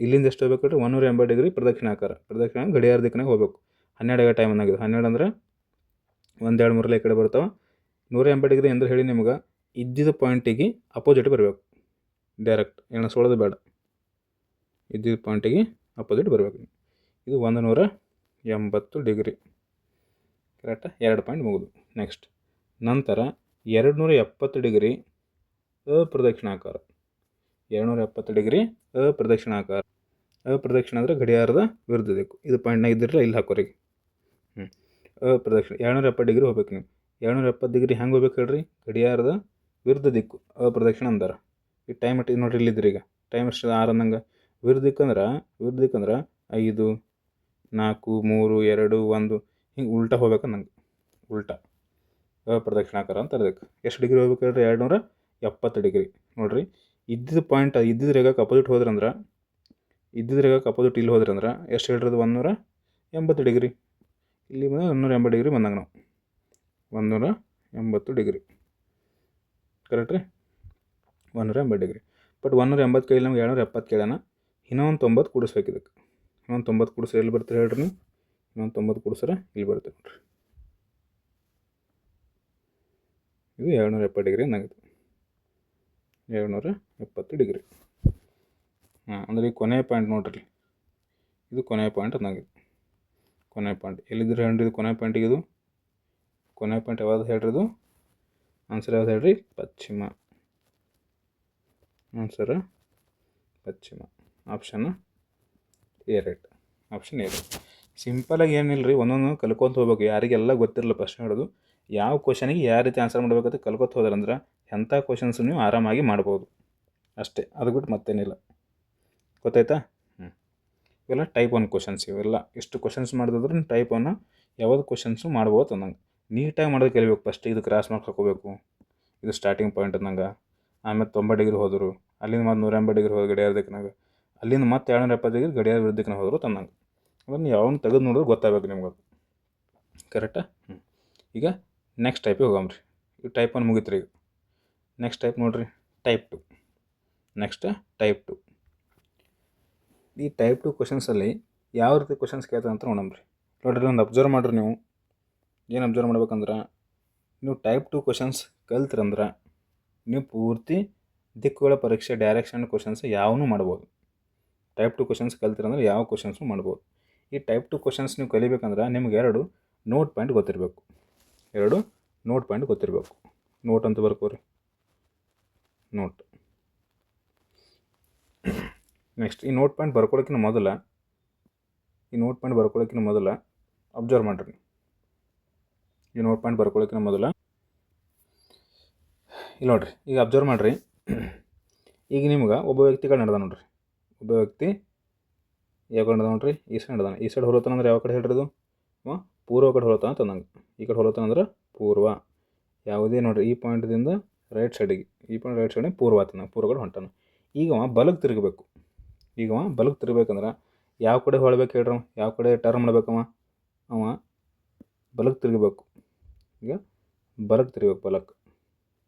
ಇಲ್ಲಿಂದ ಎಷ್ಟು ಹೋಗ್ಬೇಕು ರೀ? 180 ಡಿಗ್ರಿ ಪ್ರದಕ್ಷಿಣಾಕಾರ. ಪ್ರದಕ್ಷಿಣ ಗಡಿಯಾರ ದಿಕ್ಕನಾಗ ಹೋಗ್ಬೇಕು. 12 ಟೈಮ್ ಅನ್ನಾಗಿದೆ. 12 ಅಂದ್ರೆ 1 2 3 ಈ ಕಡೆ ಬರ್ತಾವೆ. 180 ಡಿಗ್ರಿ ಅಂದ್ರೆ ಹೇಳಿ ನಿಮ್ಗೆ ಇದ್ದಿದ್ದ ಪಾಯಿಂಟಿಗೆ ಅಪೋಸಿಟ್ ಬರಬೇಕು. ಡೈರೆಕ್ಟ್ ಎಣಿಸ್ಕೊಳ್ಳೋದು ಬೇಡ, ಇದ್ದಿದ್ದ ಪಾಯಿಂಟಿಗೆ ಅಪೋಸಿಟ್ ಬರಬೇಕು. ಇದು 180 ಡಿಗ್ರಿ. ಕರೆಕ್ಟಾ? 2 ಪಾಯಿಂಟ್ ಮುಗಿದು. ನೆಕ್ಸ್ಟ್ ನಂತರ 270 ಡಿಗ್ರಿ ಅಪ್ರದಕ್ಷಿಣಾಕಾರ. 270 ಡಿಗ್ರಿ ಅಪ್ರದಕ್ಷಿಣಾಕಾರ. ಅಪ್ರದಕ್ಷಿಣ ಅಂದರೆ ಗಡಿಯಾರದ ವಿರುದ್ಧ ದಿಕ್ಕು. ಇದು ಪಾಯಿಂಟ್ನಾಗ ಇದ್ದಿರಲ್ಲ, ಇಲ್ಲಿ ಹಾಕೋರಿಗೆ. ಅಪ್ರದಕ್ಷಿಣ 270 ಡಿಗ್ರಿ ಹೋಗ್ಬೇಕು ನೀವು. 270 ಡಿಗ್ರಿ ಹೆಂಗೆ ಹೋಗ್ಬೇಕು ಹೇಳ್ರಿ? ಗಡಿಯಾರದ ವಿರುದ್ಧ ದಿಕ್ಕು ಅಪ್ರದಕ್ಷಿಣ ಅಂತಾರೆ. ಈ ಟೈಮ್ ಇಟ್ಟು ನೋಡ್ರಿ, ಇಲ್ಲಿದ್ರಿ ಈಗ ಟೈಮ್ ಎಷ್ಟು 6 ಅಂದಂಗೆ. ವಿರುದ್ಧ ದಿಕ್ಕು ಅಂದ್ರೆ 5 4 3 2 1 ಹಿಂಗೆ ಉಲ್ಟಾ ಹೋಗ್ಬೇಕು ನಂಗೆ. ಉಲ್ಟಾ ಅಪ್ರದಕ್ಷಿಣಾಕಾರ ಅಂತ ಅದಕ್ಕೆ. ಎಷ್ಟು ಡಿಗ್ರಿ ಹೋಗ್ಬೇಕು ಹೇಳ್ರಿ? 270 ಡಿಗ್ರಿ. ನೋಡಿರಿ, ಇದ್ದಿದ್ದು ಪಾಯಿಂಟ್ ಇದ್ದಿದ್ದು ರೇಖಕ್ಕೆ ಅಪೋಸಿಟ್ ಹೋದ್ರಂದ್ರೆ, ಇದ್ದಿದ್ದು ರೇಖಕ್ಕೆ ಅಪೋಸಿಟ್ ಇಲ್ಲಿ ಹೋದ್ರಂದ್ರೆ ಎಷ್ಟು ಹೇಳಿರೋದು? 180 ಡಿಗ್ರಿ. ಇಲ್ಲಿ ಬಂದು 180 ಡಿಗ್ರಿ ಬಂದಂಗೆ ನಾವು 180 ಡಿಗ್ರಿ. ಕರೆಕ್ಟ್ ರೀ? 180 ಡಿಗ್ರಿ. ಬಟ್ 180 ಕೇಳಿ ನಮ್ಗೆ 270 ಕೇಳೋಣ. ಇನ್ನೊಂದು 90 ಕೂಡಿಸ್ಬೇಕು ಇದಕ್ಕೆ. ಇನ್ನೊಂದು 90 ಕೂಡಿಸ್ರೆ ಎಲ್ಲಿ ಬರ್ತೀರಿ ಹೇಳ್ರಿ ನೀವು? ಇನ್ನೊಂದು 90 ಕೂಡಿಸ್ರೆ ಇಲ್ಲಿ ಬರ್ತೀವಿ ನೋಡಿರಿ. ಇದು 270 ಡಿಗ್ರಿ ಅಂದಾಗಿದೆ. 270 ಡಿಗ್ರಿ. ಅಂದರೆ ಈ ಕೊನೆಯ ಪಾಯಿಂಟ್ ನೋಡ್ರಿ, ಇದು ಕೊನೆಯ ಪಾಯಿಂಟ್ ಅಂದಾಗಿದೆ. ಕೊನೆಯ ಪಾಯಿಂಟ್ ಎಲ್ಲಿದ್ರೆ ಹೇಳ್ರಿ? ಇದು ಕೊನೆಯ ಪಾಯಿಂಟಿಗೆ. ಇದು ಕೊನೆಯ ಪಾಯಿಂಟ್ ಯಾವ್ದು ಹೇಳ್ರಿ? ಇದು ಆನ್ಸರ್ ಯಾವ್ದು ಹೇಳ್ರಿ? ಪಶ್ಚಿಮ. ಆನ್ಸರ್ ಪಶ್ಚಿಮ. Option A right. Option A right. ಸಿಂಪಲಾಗಿ ಏನಿಲ್ಲ ರೀ, ಒಂದೊಂದು ಕಲ್ಕೊಂತ ಹೋಗ್ಬೇಕು. ಯಾರಿಗೆಲ್ಲ ಗೊತ್ತಿರಲ್ಲ ಫಸ್ಟ್ ಹೇಳೋದು. ಯಾವ ಕ್ವಶನಿಗೆ ಯಾವ ರೀತಿ ಆನ್ಸರ್ ಮಾಡಬೇಕಂತ ಕಲ್ಕೊತ ಹೋದ್ರಂದ್ರೆ ಎಂಥ ಕ್ವಶನ್ಸ್ ನೀವು ಆರಾಮಾಗಿ ಮಾಡ್ಬೋದು ಅಷ್ಟೇ. ಅದು ಬಿಟ್ಟು ಮತ್ತೇನಿಲ್ಲ. ಗೊತ್ತಾಯ್ತಾ? ಇವೆಲ್ಲ ಟೈಪ್ 1 ಕ್ವಶನ್ಸ್. ಇವೆಲ್ಲ ಇಷ್ಟು ಕ್ವಶನ್ಸ್ ಮಾಡಿದ್ರೆ ನೀವು ಟೈಪ್ 1 ಯಾವ್ದು ಕ್ವಶನ್ಸು ಮಾಡ್ಬೋದು ಅನ್ನಂಗೆ. ನೀಟಾಗಿ ಮಾಡೋದು ಕಲಿಬೇಕು. ಫಸ್ಟ್ ಇದು ಕ್ರಾಸ್ ಮಾರ್ಕ್ ಹಾಕೋಬೇಕು. ಇದು ಸ್ಟಾರ್ಟಿಂಗ್ ಪಾಯಿಂಟ್ ಅನ್ನಂಗೆ. ಆಮೇಲೆ 90 ಡಿಗ್ರಿ ಹೋದರು, ಅಲ್ಲಿಂದ ಮತ್ತೆ 180 ಡಿಗ್ರಿ ಹೋದ್ರು ಗಡಿಯಾರ ದಿಕ್ಕಿನಾಗ, ಅಲ್ಲಿಂದ ಮತ್ತೆ 270 ಡಿಗ್ರಿ ಗಡಿಯಾರ ವಿರುದ್ಧ ದಿಕ್ಕಿನಾಗ ಹೋದರು ತನ್ನಂಗೆ. ಅದನ್ನು ಯಾವನ್ನ ತೆಗೆದು ನೋಡಿದ್ರೆ ಗೊತ್ತಾಗಬೇಕು ನಿಮ್ಗೆ ಅದು. ಕರೆಕ್ಟಾ? ಈಗ ನೆಕ್ಸ್ಟ್ ಟೈಪಿಗೆ ಹೋಗಮ್ರಿ. ಈಗ ಟೈಪ್ 1 ಮುಗಿತು ರೀ. ಈಗ ನೆಕ್ಸ್ಟ್ ಟೈಪ್ ನೋಡಿರಿ, ಟೈಪ್ 2. Next type 2. ಈ ಟೈಪ್ 2 ಕ್ವಶನ್ಸಲ್ಲಿ ಯಾವ ರೀತಿ ಕ್ವಶನ್ಸ್ ಕೇಳ್ತಾರೆ ಅಂತ ನೋಡಮ್ರಿ. ನೋಡಿರಿ, ಒಂದು ಅಬ್ಸರ್ವ್ ಮಾಡಿರಿ ನೀವು. ಏನು ಅಬ್ಸರ್ವ್ ಮಾಡ್ಬೇಕಂದ್ರೆ, ನೀವು ಟೈಪ್ 2 ಕ್ವಶನ್ಸ್ ಕಲ್ತ್ರಂದ್ರೆ ನೀವು ಪೂರ್ತಿ ದಿಕ್ಕುಗಳ ಪರೀಕ್ಷೆ ಡೈರೆಕ್ಷನ್ ಕ್ವಶನ್ಸ್ ಯಾವನ್ನೂ ಮಾಡ್ಬೋದು. ಟೈಪ್ 2 ಕ್ವಶನ್ಸ್ ಕಲ್ತಿರಂದ್ರೆ ಯಾವ ಕ್ವಶನ್ಸು ಮಾಡ್ಬೋದು. ಈ ಟೈಪ್ 2 ಕ್ವಶನ್ಸ್ ನೀವು ಕಲಿಬೇಕಂದ್ರೆ ನಿಮ್ಗೆ 2 ನೋಟ್ ಪಾಯಿಂಟ್ ಗೊತ್ತಿರಬೇಕು. 2 ನೋಟ್ ಪಾಯಿಂಟ್ ಗೊತ್ತಿರಬೇಕು. ನೋಟ್ ಅಂತ ಬರ್ಕೋರಿ, ನೋಟ್. ನೆಕ್ಸ್ಟ್ ಈ ನೋಟ್ ಪಾಯಿಂಟ್ ಬರ್ಕೊಳ್ಳೋಕ್ಕಿಂತ ಮೊದಲ ಅಬ್ಸರ್ವ್ ಮಾಡಿರಿ. ಈ ನೋಟ್ ಪಾಯಿಂಟ್ ಬರ್ಕೊಳ್ಳೋಕ್ಕಿಂತ ಮೊದಲ ಇಲ್ಲಿ ನೋಡಿರಿ, ಈಗ ಅಬ್ಸರ್ವ್ ಮಾಡಿರಿ. ಈಗ ನಿಮ್ಗೆ ಒಬ್ಬ ವ್ಯಕ್ತಿಗಳು ನಡೆದ ನೋಡ್ರಿ. ಒಬ್ಬ ವ್ಯಕ್ತಿ ಯಾವ ಕಡೆ ನಡೆದ ನೋಡ್ರಿ? ಈ ಸೈಡ್ ನಡೆದಾನ. ಈ ಸೈಡ್ ಹೊಲತಾನಂದ್ರೆ ಯಾವ ಕಡೆ ಹೇಳಿರೋದು? ಪೂರ್ವ ಕಡೆ ಹೊಲತಾನ ತಂದಂಗೆ. ಈ ಕಡೆ ಹೊಲತಾನಂದ್ರೆ ಪೂರ್ವ. ಯಾವುದೇ ನೋಡಿರಿ, ಈ ಪಾಯಿಂಟ್ದಿಂದ ರೈಟ್ ಸೈಡಿಗೆ, ಈ ಪಾಯಿಂಟ್ ರೈಟ್ ಸೈಡಿಗೆ ಪೂರ್ವ ಆತನ, ಪೂರ್ವ ಕಡೆ ಹೊಂಟಾನ. ಈಗ ಬಲಕ್ಕೆ ತಿರುಗಬೇಕು. ಈಗ ಬಲಕ್ಕೆ ತಿರುಗಬೇಕಂದ್ರೆ ಯಾವ ಕಡೆ ಹೊಳ್ಬೇಕು ಹೇಳ್ರಿ? ಯಾವ ಕಡೆ ಟರ್ನ್ ಮಾಡ್ಬೇಕವ? ಬಲಕ್ಕೆ ತಿರುಗಬೇಕು. ಈಗ ಬಲಕ್ಕೆ ತಿರುಗಬೇಕು. ಬಲಕ್ಕೆ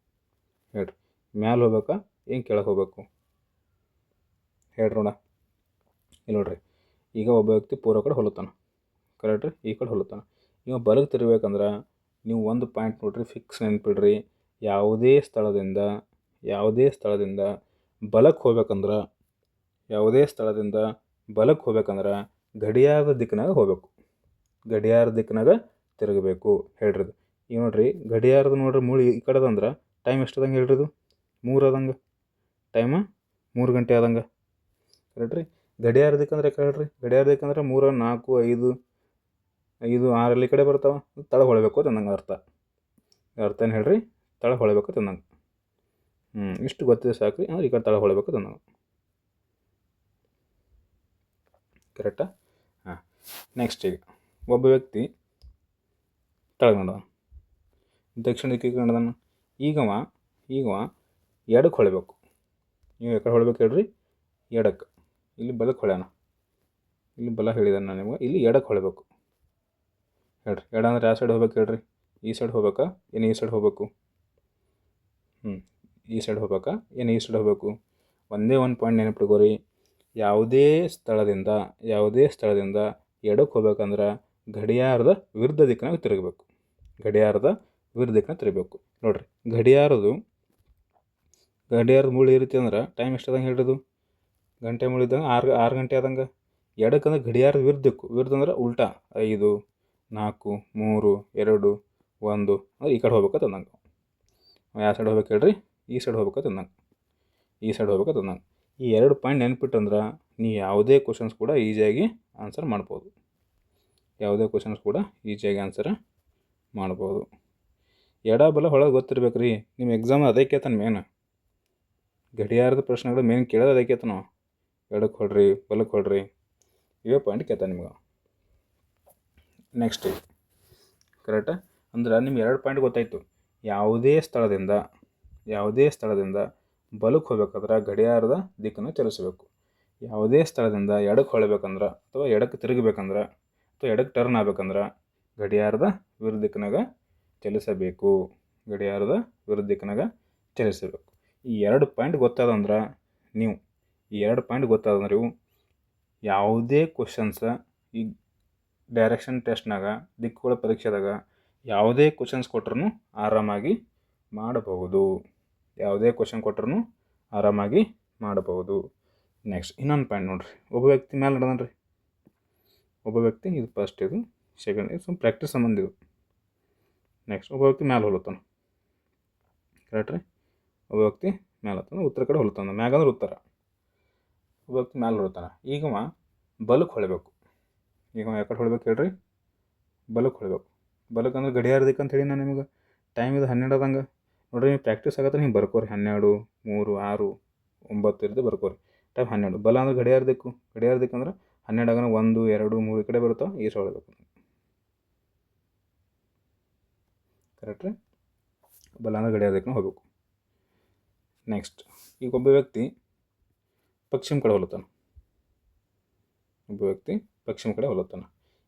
ಹೇಳ್ರಿ, ಮ್ಯಾಲೆ ಹೋಗ್ಬೇಕಾ ಏನು ಕೆಳಗೆ ಹೋಗ್ಬೇಕು ಹೇಳ್ರಿ ನೋಡ. ಇಲ್ಲಿ ನೋಡ್ರಿ, ಈಗ ಒಬ್ಬ ವ್ಯಕ್ತಿ ಪೂರ್ವ ಕಡೆ ಹೊಲತಾನ. ಕರೆಕ್ಟ್ ರೀ? ಈ ಕಡೆ ಹೊಲತಾನ. ಈಗ ಬಲಕ್ಕೆ ತಿರುಗಬೇಕಂದ್ರೆ ನೀವು ಒಂದು ಪಾಯಿಂಟ್ ನೋಡ್ರಿ, ಫಿಕ್ಸ್ ನೆನ್ಪಿಡ್ರಿ. ಯಾವುದೇ ಸ್ಥಳದಿಂದ ಬಲಕ್ಕೆ ಹೋಗ್ಬೇಕಂದ್ರೆ ಗಡಿಯಾರದ ದಿಕ್ಕಿನಾಗ ಹೋಗ್ಬೇಕು. ಗಡಿಯಾರದ ದಿಕ್ಕಿನಾಗ ತಿರುಗಬೇಕು ಹೇಳ್ರಿ. ಈಗ ನೋಡ್ರಿ, ಗಡಿಯಾರದ ನೋಡ್ರಿ ಮೂಳೆ ಈ ಕಡೆದಂದ್ರೆ ಟೈಮ್ ಎಷ್ಟದಂಗೆ ಹೇಳ್ರಿ? ಇದು 3 ಅದಂಗೆ, ಟೈಮ 3 ಗಂಟೆ ಆದಂಗೆ ಕರೆಕ್ಟ್ರಿ. ಗಡಿಯಾರ ದಿಕ್ಕಂದ್ರೆ ಯಾಕೆ ಹೇಳ್ರಿ? ಗಡಿಯಾರ ದಿಕ್ಕಂದ್ರೆ 3, 4, 5, 6 ಈ ಕಡೆ ಬರ್ತಾವೆ. ತಳಗೆ ಹೊಳಬೇಕು ಅಂತ ನಂಗೆ ಅರ್ಥ ಏನು ಹೇಳ್ರಿ? ತಳಗೆ ಹೊಳಬೇಕು ಅಂತ ನಂಗೆ ಇಷ್ಟು ಗೊತ್ತಿದೆ ಸಾಕ್ರಿ. ಅಂದ್ರೆ ಈ ಕಡೆ ತಳಗೆ ಹೊಳಬೇಕು ಅಂತ ನಂಗೆ. ಕರೆಕ್ಟಾ? ಹಾಂ. ನೆಕ್ಸ್ಟ್, ಈಗ ಒಬ್ಬ ವ್ಯಕ್ತಿ ತಳಗೆ ನೋಡೋಣ, ದಕ್ಷಿಣ ದಿಕ್ಕಿಗೆ ಕಂಡದನ್ನು. ಈಗವ ಎಡಕ್ಕೆ ಹೊಳಬೇಕು. ನೀವು ಯಾಕಡೆ ಹೊಳಬೇಕು ಹೇಳ್ರಿ? ಎಡಕ್ಕೆ. ಇಲ್ಲಿ ಬಲಕ್ಕೆ ಹೊಳ್ಯಾನ, ಇಲ್ಲಿ ಬಲ ಹೇಳಿದಾನೆ ನಾನು ನಿಮ್ಗೆ. ಇಲ್ಲಿ ಎಡಕ್ಕೆ ಹೊಳಬೇಕು ಹೇಳ್ರಿ. ಎಡ ಅಂದ್ರೆ ಯಾವ ಸೈಡ್ ಹೋಗ್ಬೇಕು ಹೇಳ್ರಿ? ಈ ಸೈಡ್ ಹೋಗ್ಬೇಕಾ ಏನು ಈ ಸೈಡ್ ಹೋಗ್ಬೇಕು? ಈ ಸೈಡ್ ಹೋಗ್ಬೇಕಾ ಏನು ಈ ಸೈಡ್ ಹೋಗ್ಬೇಕು? ಒಂದೇ ಒಂದು ಪಾಯಿಂಟ್ ನೆನಪಿಟ್ಕೋರಿ. ಯಾವುದೇ ಸ್ಥಳದಿಂದ ಎಡಕ್ಕೆ ಹೋಗ್ಬೇಕಂದ್ರೆ ಗಡಿಯಾರದ ವಿರುದ್ಧ ದಿಕ್ಕಿನಾಗ ತಿರುಗಬೇಕು. ನೋಡಿರಿ, ಗಡಿಯಾರದ ಮೂಳೆ ಈ ರೀತಿ ಅಂದ್ರೆ ಟೈಮ್ ಎಷ್ಟದಂಗೆ ಹೇಳಿರೋದು? ಗಂಟೆ ಮೂಳೆ ಇದ್ದಂಗೆ 6 ಗಂಟೆ ಆದಂಗೆ. ಎಡಕ್ಕಂದ್ರೆ ಗಡಿಯಾರದ ವಿರುದ್ಧ ಅಂದ್ರೆ ಉಲ್ಟಾ 5, 4, 3, 2, 1 ಅಂದ್ರೆ ಈ ಕಡೆ ಹೋಗ್ಬೇಕಂತ ಅಂದಂಗೆ. ಯಾವ ಸೈಡ್ ಹೋಗ್ಬೇಕು ಹೇಳ್ರಿ? ಈ ಸೈಡ್ ಹೋಗ್ಬೇಕಂತ ಅಂದಂಗೆ. ಈ 2 ಪಾಯಿಂಟ್ ನೆನ್ಪಿಟ್ಟಂದ್ರೆ ನೀವು ಯಾವುದೇ ಕ್ವಶನ್ಸ್ ಕೂಡ ಈಸಿಯಾಗಿ ಆನ್ಸರ್ ಮಾಡ್ಬೋದು. ಎಡ ಬಲ ಹೊಳಗೆ ಗೊತ್ತಿರ್ಬೇಕು ರೀ. ನಿಮ್ಮ ಎಕ್ಸಾಮ್ ಅದೇ ಕೇಳ್ತಾನೆ ಮೇನ್. ಗಡಿಯಾರದ ಪ್ರಶ್ನೆಗಳು ಮೇನ್ ಕೇಳೋದು ಅದೇ ಕೇಳ್ತಾನೆ ನಾವು. ಎಡಕ್ಕೆ ಹೊಡ್ರಿ, ಬಲಕ್ಕೆ ಹೊಡ್ರಿ, ಇವೇ ಪಾಯಿಂಟ್ ಕೇಳ್ತಾನೆ ನಿಮ್ಗೆ. ನೆಕ್ಸ್ಟ್, ಕರೆಕ್ಟಾ? ಅಂದ್ರೆ ನಿಮ್ಗೆ 2 ಪಾಯಿಂಟ್ ಗೊತ್ತಾಯಿತು. ಯಾವುದೇ ಸ್ಥಳದಿಂದ ಬಲಕ್ಕೆ ಹೋಗ್ಬೇಕಾದ್ರೆ ಗಡಿಯಾರದ ದಿಕ್ಕನ್ನು ಚಲಿಸಬೇಕು. ಯಾವುದೇ ಸ್ಥಳದಿಂದ ಎಡಕ್ಕೆ ಹೊಳಬೇಕಂದ್ರೆ ಅಥವಾ ಎಡಕ್ಕೆ ತಿರುಗಬೇಕಂದ್ರೆ ಅಥವಾ ಎಡಕ್ಕೆ ಟರ್ನ್ ಆಗ್ಬೇಕಂದ್ರೆ ಗಡಿಯಾರದ ವಿರುದ್ಧ ದಿಕ್ಕಿನಾಗ ಚಲಿಸಬೇಕು. ಈ 2 ಪಾಯಿಂಟ್ ಗೊತ್ತಾದಂದ್ರೆ ನೀವು ಯಾವುದೇ ಕ್ವಶನ್ಸ ಈ ಡೈರೆಕ್ಷನ್ ಟೆಸ್ಟ್ನಾಗ, ದಿಕ್ಕುಗಳ ಪರೀಕ್ಷೆದಾಗ ಯಾವುದೇ ಕ್ವಶನ್ಸ್ ಕೊಟ್ರೂ ಆರಾಮಾಗಿ ಮಾಡಬಹುದು. ನೆಕ್ಸ್ಟ್, ಇನ್ನೊಂದು ಪಾಯಿಂಟ್ ನೋಡ್ರಿ. ಒಬ್ಬ ವ್ಯಕ್ತಿ ಮೇಲೆ ನಡೆದನ್ರಿ. ಇದು ಫಸ್ಟ್, ಇದು ಸೆಕೆಂಡ್, ಇದು ಸುಮ್ಮನೆ ಪ್ರಾಕ್ಟೀಸ್ ಸಂಬಂಧ ಇದು. ನೆಕ್ಸ್ಟ್, ಒಬ್ಬ ವ್ಯಕ್ತಿ ಮ್ಯಾಲೆ ಹೊಲುತ್ತಾನೆ. ಕರೆಕ್ಟ್ ರೀ? ಒಬ್ಬ ವ್ಯಕ್ತಿ ಮ್ಯಾಲೆ ಹತ್ತಾನ, ಉತ್ತರ ಕಡೆ ಹೊಲುತ್ತಾನ. ಮ್ಯಾಗ ಅಂದ್ರೆ ಉತ್ತರ. ಒಬ್ಬ ವ್ಯಕ್ತಿ ಮ್ಯಾಲೆ ಹೊಲುತ್ತಾನೆ. ಈಗ ಬಲಕ್ಕೆ ಹೊಳಬೇಕು. ಯಾಕಡೆ ಹೊಳಬೇಕು ಹೇಳ್ರಿ? ಬಲಕ್ಕೆ ಹೊಳಬೇಕು. ಅಂದ್ರೆ ಗಡಿಯಾರ ದಿಕ್ಕ ಅಂತ ಹೇಳಿ ನಾನು ನಿಮಗೆ. ಟೈಮ್ ಇದು 12 ಅದಂಗೆ ನೋಡ್ರಿ. ನೀವು ಪ್ರಾಕ್ಟೀಸ್ ಆಗತ್ತೆ ಹಿಂಗೆ ಬರ್ಕೋರಿ. 12, 3, 6, 9 ಇರುತ್ತೆ ಬರ್ಕೋರಿ. ಟೈಮ್ 12. ಬಲ ಅಂದ್ರೆ ಗಡಿಯಾರ ದಿಕ್ಕು ಅಂದ್ರೆ 12 ಆಗೋಣ 1, 2, 3 ಈ ಕಡೆ ಬರುತ್ತಾವೆ. ಈ ಸೈಡ್ ಹೊಳಬೇಕು. ಕರೆಕ್ಟ್ ರೀ? ಬಲ ಅಂದ್ರೆ ಗಡಿಯಾರ ದಿಕ್ಕನ್ನು ಹೋಗಬೇಕು. ನೆಕ್ಸ್ಟ್, ಈಗ ಒಬ್ಬ ವ್ಯಕ್ತಿ ಪಶ್ಚಿಮ ಕಡೆ ಹೊಲುತ್ತಾನೆ.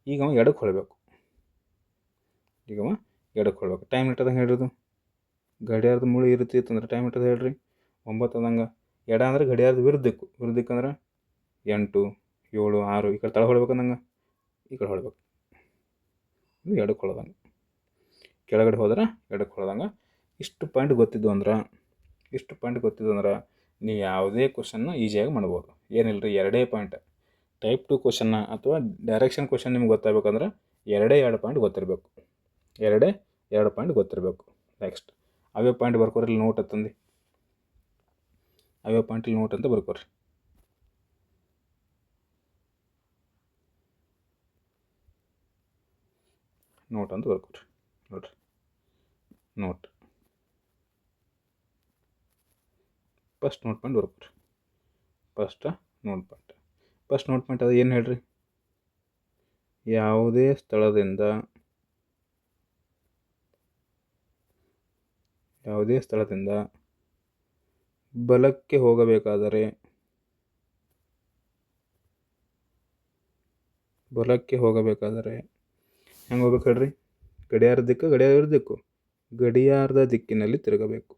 ಈಗ ಎಡಕ್ಕೆ ಹೊಳಬೇಕು. ಟೈಮ್ ಇಟ್ಟದಂಗೆ ಹೇಳಿರೋದು? ಗಡಿಯಾರದ ಮೂಳೆ ಈ ರೀತಿ ಇತ್ತಂದ್ರೆ ಟೈಮ್ ಇಟ್ಟದ ಹೇಳ್ರಿ? 9 ಅದಂಗೆ. ಎಡ ಅಂದ್ರೆ ಗಡಿಯಾರದ ವಿರುದ್ಧ ದಿಕ್ಕು ಅಂದ್ರೆ 8, 7, 6 ಈ ಕಡೆ ತಳ ಹೊಳ್ಬೇಕಂದಂಗೆ ಈ ಕಡೆ ಹೊಳ್ಬೇಕು. ಇದು ಎಡಕ್ಕೆ ಹೊಳ್ದಂಗೆ. ಕೆಳಗಡೆ ಹೋದ್ರೆ ಎಡಕ್ಕೆ ಹೊಳ್ದಂಗೆ. ಇಷ್ಟು ಪಾಯಿಂಟ್ ಗೊತ್ತಿದ್ದು ಅಂದ್ರೆ ನೀವು ಯಾವುದೇ ಕ್ವಶನ್ನ ಈಸಿಯಾಗಿ ಮಾಡ್ಬೋದು. ಏನಿಲ್ಲ ರೀ, 2 ಪಾಯಿಂಟ್. ಟೈಪ್ 2 ಕ್ವಶನ್ನ ಅಥವಾ ಡೈರೆಕ್ಷನ್ ಕ್ವಶನ್ ನಿಮ್ಗೆ ಗೊತ್ತಾಗಬೇಕಂದ್ರೆ 2 ಪಾಯಿಂಟ್ ಗೊತ್ತಿರಬೇಕು. 2 ಪಾಯಿಂಟ್ ಗೊತ್ತಿರಬೇಕು. ನೆಕ್ಸ್ಟ್, ಅವೇ ಪಾಯಿಂಟ್ ಬರ್ಕೋರಿ. ನೋಟ್ ಅಂತಂದು ಅವೇ ಪಾಯಿಂಟ್ ನೋಟ್ ಅಂತ ಬರ್ಕೋರಿ. ನೋಡ್ರಿ, ನೋಟ್ ಫಸ್ಟ್ ನೋಟ್ ಪಾಯಿಂಟ್ ಬರ್ಕೋರಿ. ಫಸ್ಟ್ ನೋಟ್ ಪಾಯಿಂಟ್ ಅದು ಏನು ಹೇಳ್ರಿ? ಯಾವುದೇ ಸ್ಥಳದಿಂದ ಬಲಕ್ಕೆ ಹೋಗಬೇಕಾದರೆ ಹೆಂಗೆ ಹೋಗ್ಬೇಕು ಹೇಳ್ರಿ? ಗಡಿಯಾರದ ದಿಕ್ಕು ಗಡಿಯಾರದ ದಿಕ್ಕಿನಲ್ಲಿ ತಿರುಗಬೇಕು.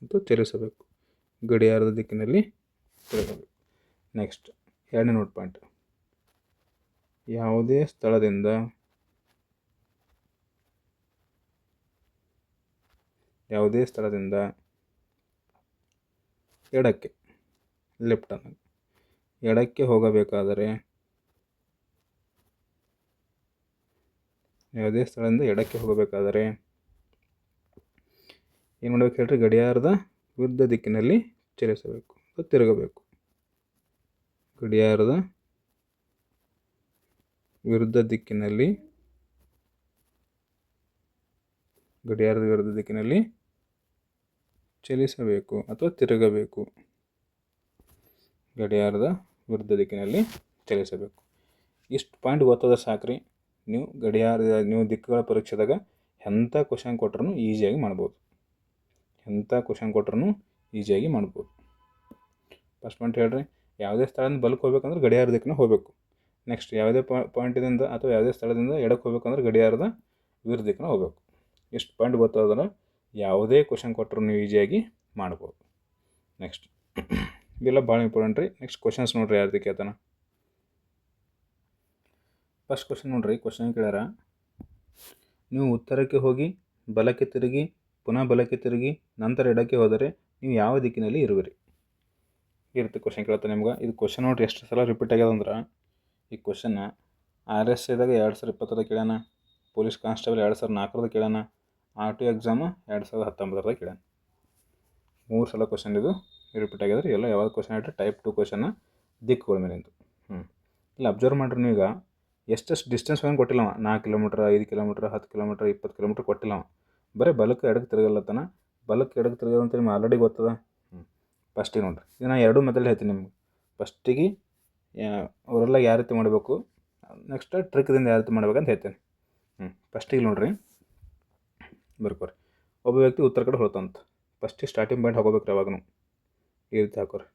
ಮತ್ತು ತಿರುಗಿಸಬೇಕು. ಗಡಿಯಾರದ ದಿಕ್ಕಿನಲ್ಲಿ ತಿರುಗಬೇಕು. ನೆಕ್ಸ್ಟ್ 2ನೇ ನೋಟ್ ಪಾಯಿಂಟ್, ಯಾವುದೇ ಸ್ಥಳದಿಂದ ಎಡಕ್ಕೆ, ಲೆಫ್ಟ್ ಅನ್ನು ಎಡಕ್ಕೆ ಹೋಗಬೇಕಾದರೆ, ಯಾವುದೇ ಸ್ಥಳದಿಂದ ಎಡಕ್ಕೆ ಹೋಗಬೇಕಾದರೆ ಏನು ಮಾಡಬೇಕು ಹೇಳ್ರಿ? ಗಡಿಯಾರದ ವಿರುದ್ಧ ದಿಕ್ಕಿನಲ್ಲಿ ಚಲಿಸಬೇಕು, ತಿರುಗಬೇಕು. ಗಡಿಯಾರದ ವಿರುದ್ಧ ದಿಕ್ಕಿನಲ್ಲಿ ಚಲಿಸಬೇಕು ಅಥವಾ ತಿರುಗಬೇಕು. ಗಡಿಯಾರದ ವಿರುದ್ಧ ದಿಕ್ಕಿನಲ್ಲಿ ಚಲಿಸಬೇಕು. ಇಷ್ಟು ಪಾಯಿಂಟ್ ಗೊತ್ತಾದ್ರೆ ಸಾಕ್ರಿ, ನೀವು ದಿಕ್ಕುಗಳ ಪರೀಕ್ಷೆದಾಗ ಎಂಥ ಕ್ವಶನ್ ಕೊಟ್ರೂ ಈಸಿಯಾಗಿ ಮಾಡ್ಬೋದು. ಫಸ್ಟ್ ಪಾಯಿಂಟ್ ಹೇಳ್ರಿ, ಯಾವುದೇ ಸ್ಥಳದಿಂದ ಬಲಕ್ಕೆ ಹೋಗ್ಬೇಕಂದ್ರೆ ಗಡಿಯಾರ ದಿಕ್ಕಿನ ಹೋಗಬೇಕು. ನೆಕ್ಸ್ಟ್ ಯಾವುದೇ ಪಾಯಿಂಟಿನಿಂದ ಅಥವಾ ಯಾವುದೇ ಸ್ಥಳದಿಂದ ಎಡಕ್ಕೆ ಹೋಗ್ಬೇಕಂದ್ರೆ ಗಡಿಯಾರದ ವಿರುದ್ಧ ದಿಕ್ಕಿನ ಹೋಗಬೇಕು. ಇಷ್ಟು ಪಾಯಿಂಟ್ ಗೊತ್ತಾದ್ರೆ ಯಾವುದೇ ಕ್ವಶನ್ ಕೊಟ್ಟರು ನೀವು ಈಸಿಯಾಗಿ ಮಾಡ್ಬೋದು. ನೆಕ್ಸ್ಟ್ ಇದೆಲ್ಲ ಭಾಳ ಇಂಪಾರ್ಟೆಂಟ್ ರೀ. ನೆಕ್ಸ್ಟ್ ಕ್ವಶನ್ಸ್ ನೋಡ್ರಿ, ಯಾರ್ದು ಕೇಳ್ತಾನೆ. ಫಸ್ಟ್ ಕ್ವಶನ್ ನೋಡ್ರಿ, ಕ್ವಶನ್ ಕೇಳ್ಯಾರ, ನೀವು ಉತ್ತರಕ್ಕೆ ಹೋಗಿ ಬಲಕ್ಕೆ ತಿರುಗಿ ಪುನಃ ಬಲಕ್ಕೆ ತಿರುಗಿ ನಂತರ ಎಡಕ್ಕೆ ಹೋದರೆ ನೀವು ಯಾವ ದಿಕ್ಕಿನಲ್ಲಿ ಇರುವಿರಿ? ಈ ರೀತಿ ಕ್ವಶನ್ ಕೇಳ್ತಾನೆ ನಿಮ್ಗೆ. ಇದು ಕ್ವಶನ್ ನೋಡ್ರಿ ಎಷ್ಟು ಸಲ ರಿಪೀಟ್ ಆಗ್ಯದಂದ್ರೆ, ಈ ಕ್ವಶನ್ನ RSIದಾಗ 2020 ಕೇಳ್ಯಾನ, ಪೊಲೀಸ್ ಕಾನ್ಸ್ಟೇಬಲ್ 2004 ಕೇಳ್ಯಾನ, RTO ಎಕ್ಸಾಮ್ 2019 ಕೇಳ್ಯಾನ. 3 ಸಲ ಕ್ವಶನ್ ಇದು ರಿಪೀಟ್ ಆಗ್ಯದ್ರಿ. ಎಲ್ಲ ಯಾವ್ದು ಕ್ವಶನ್ ಹೇಳ್ರಿ? ಟೈಪ್ 2 ಕ್ವಶನ್ನ, ದಿಕ್ಕುಗಳ ಮೇಲಿಂದು. ಇಲ್ಲಿ ಅಬ್ಸರ್ವ್ ಮಾಡಿರಿ, ನೀವು ಈಗ ಎಷ್ಟೆಷ್ಟು ಡಿಸ್ಟೆನ್ಸ್ ಏನು ಕೊಟ್ಟಿಲ್ಲ. 4 ಕಿಲೋಮೀಟ್ರ್, 5 ಕಿಲೋಮೀಟ್ರ್, 10 ಕಿಲೋಮೀಟ್ರ್, 20 ಕಿಲೋಮೀಟ್ರ್ ಕೊಟ್ಟಿಲ್ಲ. ಬರೀ ಬಲಕ್ಕೆ ಎಡಕ್ಕೆ ತಿರುಗಲ್ಲತ್ತಾನ. ಬಲಕ್ಕೆ ಎಡಕ್ಕೆ ತಿರುಗೋದಂತ ನಿಮ್ಗೆ ಆಲ್ರೆಡಿ ಗೊತ್ತದ. ಫಸ್ಟಿಗೆ ನೋಡ್ರಿ, ಇದು ನಾನು 2 ಮೆಥಡ್ ಹೇಳ್ತೀನಿ ನಿಮ್ಗೆ. ಫಸ್ಟಿಗೆ ಅವರೆಲ್ಲ ಯಾವ ರೀತಿ ಮಾಡಬೇಕು, ನೆಕ್ಸ್ಟ್ ಟ್ರಿಕ್ದಿಂದ ಯಾವ ರೀತಿ ಮಾಡ್ಬೇಕಂತ ಹೇಳ್ತೇನೆ. ಫಸ್ಟಿಗೆ ನೋಡ್ರಿ, ಬರ್ಕೋರಿ. ಒಬ್ಬ ವ್ಯಕ್ತಿ ಉತ್ತರ ಕಡೆ ಹೊಳ್ತಂತ. ಫಸ್ಟಿಗೆ ಸ್ಟಾರ್ಟಿಂಗ್ ಪಾಯಿಂಟ್ ಹಾಕೋಬೇಕ್ರಿ. ಯಾವಾಗೂ ಈ ರೀತಿ ಹಾಕೋರಿ,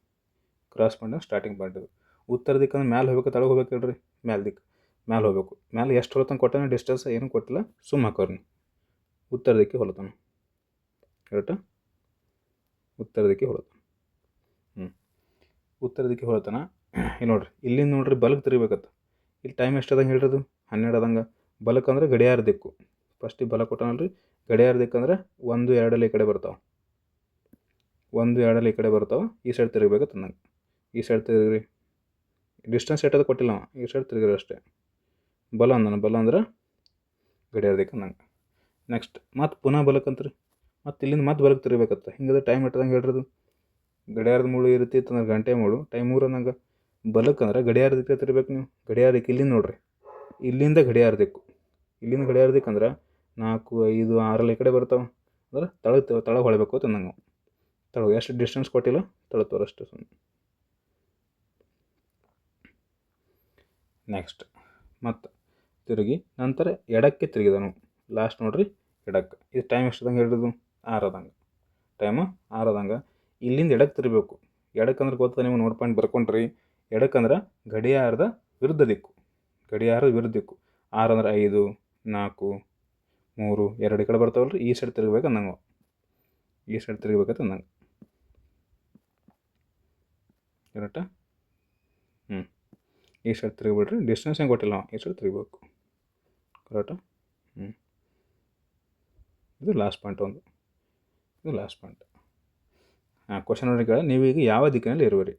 ಕ್ರಾಸ್ ಪಾಯಿಂಟ್ ಸ್ಟಾರ್ಟಿಂಗ್ ಪಾಯಿಂಟ್. ಇದು ಉತ್ತರ ದಿಕ್ಕಂದ್ರೆ ಮ್ಯಾಲೆ ಹೋಗ್ಬೇಕು, ತಳಗೆ ಹೋಗ್ಬೇಕು ಹೇಳ್ರಿ? ಮ್ಯಾಲೆ ದಿಕ್ಕು, ಮ್ಯಾಲೆ ಹೋಗ್ಬೇಕು. ಮ್ಯಾಲೆ ಎಷ್ಟು ಹೊಲತನ ಕೊಟ್ಟಾನೆ ಡಿಸ್ಟೆನ್ಸ್ ಏನೂ ಕೊಟ್ಟಿಲ್ಲ, ಸುಮ್ಮ ಹಾಕೋರಿ. ಉತ್ತರ ದಿಕ್ಕಿ ಹೊಲತಾನ, ಕರೆಕ್ಟಾ? ಉತ್ತರ ದಿಕ್ಕಿ ಹೊಲತಾನ. ಉತ್ತರ ದಿಕ್ಕಿ ಹೊಲತಾನ. ಇಲ್ಲಿ ನೋಡ್ರಿ, ಇಲ್ಲಿಂದ ನೋಡ್ರಿ ಬಲಕ್ಕೆ ತಿರುಗಬೇಕತ್ತ. ಇಲ್ಲಿ ಟೈಮ್ ಎಷ್ಟದಂಗೆ ಹೇಳ್ರಿ? 12 ಅದಂಗೆ. ಬಲಕ್ಕೆ ಅಂದ್ರೆ ಗಡಿಯಾರ ದಿಕ್ಕು. ಫಸ್ಟಿಗೆ ಬಲ ಕೊಟ್ಟಾನಲ್ರಿ, ಗಡಿಯಾರ ದಿಕ್ಕು ಅಂದ್ರೆ 1, 2 ಈ ಕಡೆ ಬರ್ತಾವೆ. 1, 2 ಈ ಕಡೆ ಬರ್ತಾವೆ. ಈ ಸೈಡ್ ತಿರುಗಬೇಕತ್ತ ನಂಗೆ. ಈ ಸೈಡ್ ತಿರುಗ್ರಿ. ಡಿಸ್ಟೆನ್ಸ್ ಎಷ್ಟದ ಕೊಟ್ಟಿಲ್ಲ, ಈ ಸೈಡ್ ತಿರುಗ್ರಿ ಅಷ್ಟೇ. ಬಲ ಅಂದ್ರೆ ಗಡಿಯಾರ ದಿಕ್ಕು ನಂಗೆ. ನೆಕ್ಸ್ಟ್ ಮತ್ತೆ ಪುನಃ ಬಲಕ್ಕಂತ್ರಿ, ಮತ್ತು ಇಲ್ಲಿಂದ ಮತ್ತೆ ಬಲಕ್ಕೆ ತಿರುಗಬೇಕತ್ತ. ಹಿಂಗದ ಟೈಮ್ ಎಟ್ಟದಂಗೆ ಹೇಳ್ರಿ? ಗಡಿಯಾರದ ಮುಳ್ಳು ಈ ರೀತಿ ಇತ್ತು ಅಂದ್ರೆ ಗಂಟೆ ಮುಳ್ಳು, ಟೈಮ್ 3 ಅನ್ನಂಗೆ. ಬಲಕ್ಕಂದ್ರೆ ಗಡಿಯಾರ ದಿಕ್ಕ ತಿರ್ಬೇಕು ನೀವು. ಗಡಿಯಾರ ದಿಕ್ಕು ಇಲ್ಲಿಂದ ನೋಡ್ರಿ, ಇಲ್ಲಿಂದ ಗಡಿಯಾರ ದಿಕ್ಕು. ಇಲ್ಲಿಂದ ಗಡಿಯಾರ ದಿಕ್ಕು ಅಂದ್ರೆ 4, 5, 6 ಈ ಕಡೆ ಬರ್ತಾವೆ. ಅಂದ್ರೆ ತಳಗೆ ಹೊಳಬೇಕು ಅಂತ ನಂಗೆ. ತಳಗೆ ಎಷ್ಟು ಡಿಸ್ಟೆನ್ಸ್ ಕೊಟ್ಟಿಲ್ಲ, ತಳಗೆ ತೋರಷ್ಟು ಸುಮ್ಮನೆ. ನೆಕ್ಸ್ಟ್ ಮತ್ತು ತಿರುಗಿ ನಂತರ ಎಡಕ್ಕೆ ತಿರುಗಿದನು. ಲಾಸ್ಟ್ ನೋಡ್ರಿ, ಎಡಕ್ಕೆ. ಇದು ಟೈಮ್ ಎಷ್ಟದಂಗೆ ಹೇಳಿದ್ದು? 6 ಅದಂಗೆ. ಟೈಮು 6 ಅದಂಗೆ. ಇಲ್ಲಿಂದ ಎಡಕ್ಕೆ ತಿರುಗಬೇಕು. ಎಡಕ್ಕಂದ್ರೆ ಗೊತ್ತದ ನೀವು, ನೋಟ್ ಪಾಯಿಂಟ್ ಬರ್ಕೊಂಡ್ರಿ. ಎಡಕ್ಕಂದ್ರೆ ಗಡಿಯಾರದ ವಿರುದ್ಧ ದಿಕ್ಕು. 6 ಅಂದ್ರೆ 5, 4, 3, 2 ಈ ಕಡೆ ಬರ್ತಾವಲ್ರಿ. ಈ ಸೈಡ್ ತಿರುಗಬೇಕು ಅಂದಂಗೆ. ಕರೆಕ್ಟಾ? ಈ ಸೈಡ್ ತಿರುಗಿಬಿಡ್ರಿ. ಡಿಸ್ಟೆನ್ಸ್ ಹೆಂಗೆ ಕೊಟ್ಟಿಲ್ಲ, ಈ ಸೈಡ್ ತಿರುಗಬೇಕು. ಕರೆಕ್ಟಾ? ಇದು ಲಾಸ್ಟ್ ಪಾಯಿಂಟ್ ಒಂದು. ಇದು ಲಾಸ್ಟ್ ಪಾಯಿಂಟ್. ಕ್ವಶನ್ ನೋಡಿ, ನೀವೀಗ ಯಾವ ದಿಕ್ಕಿನಲ್ಲಿ ಇರುವಿರಿ?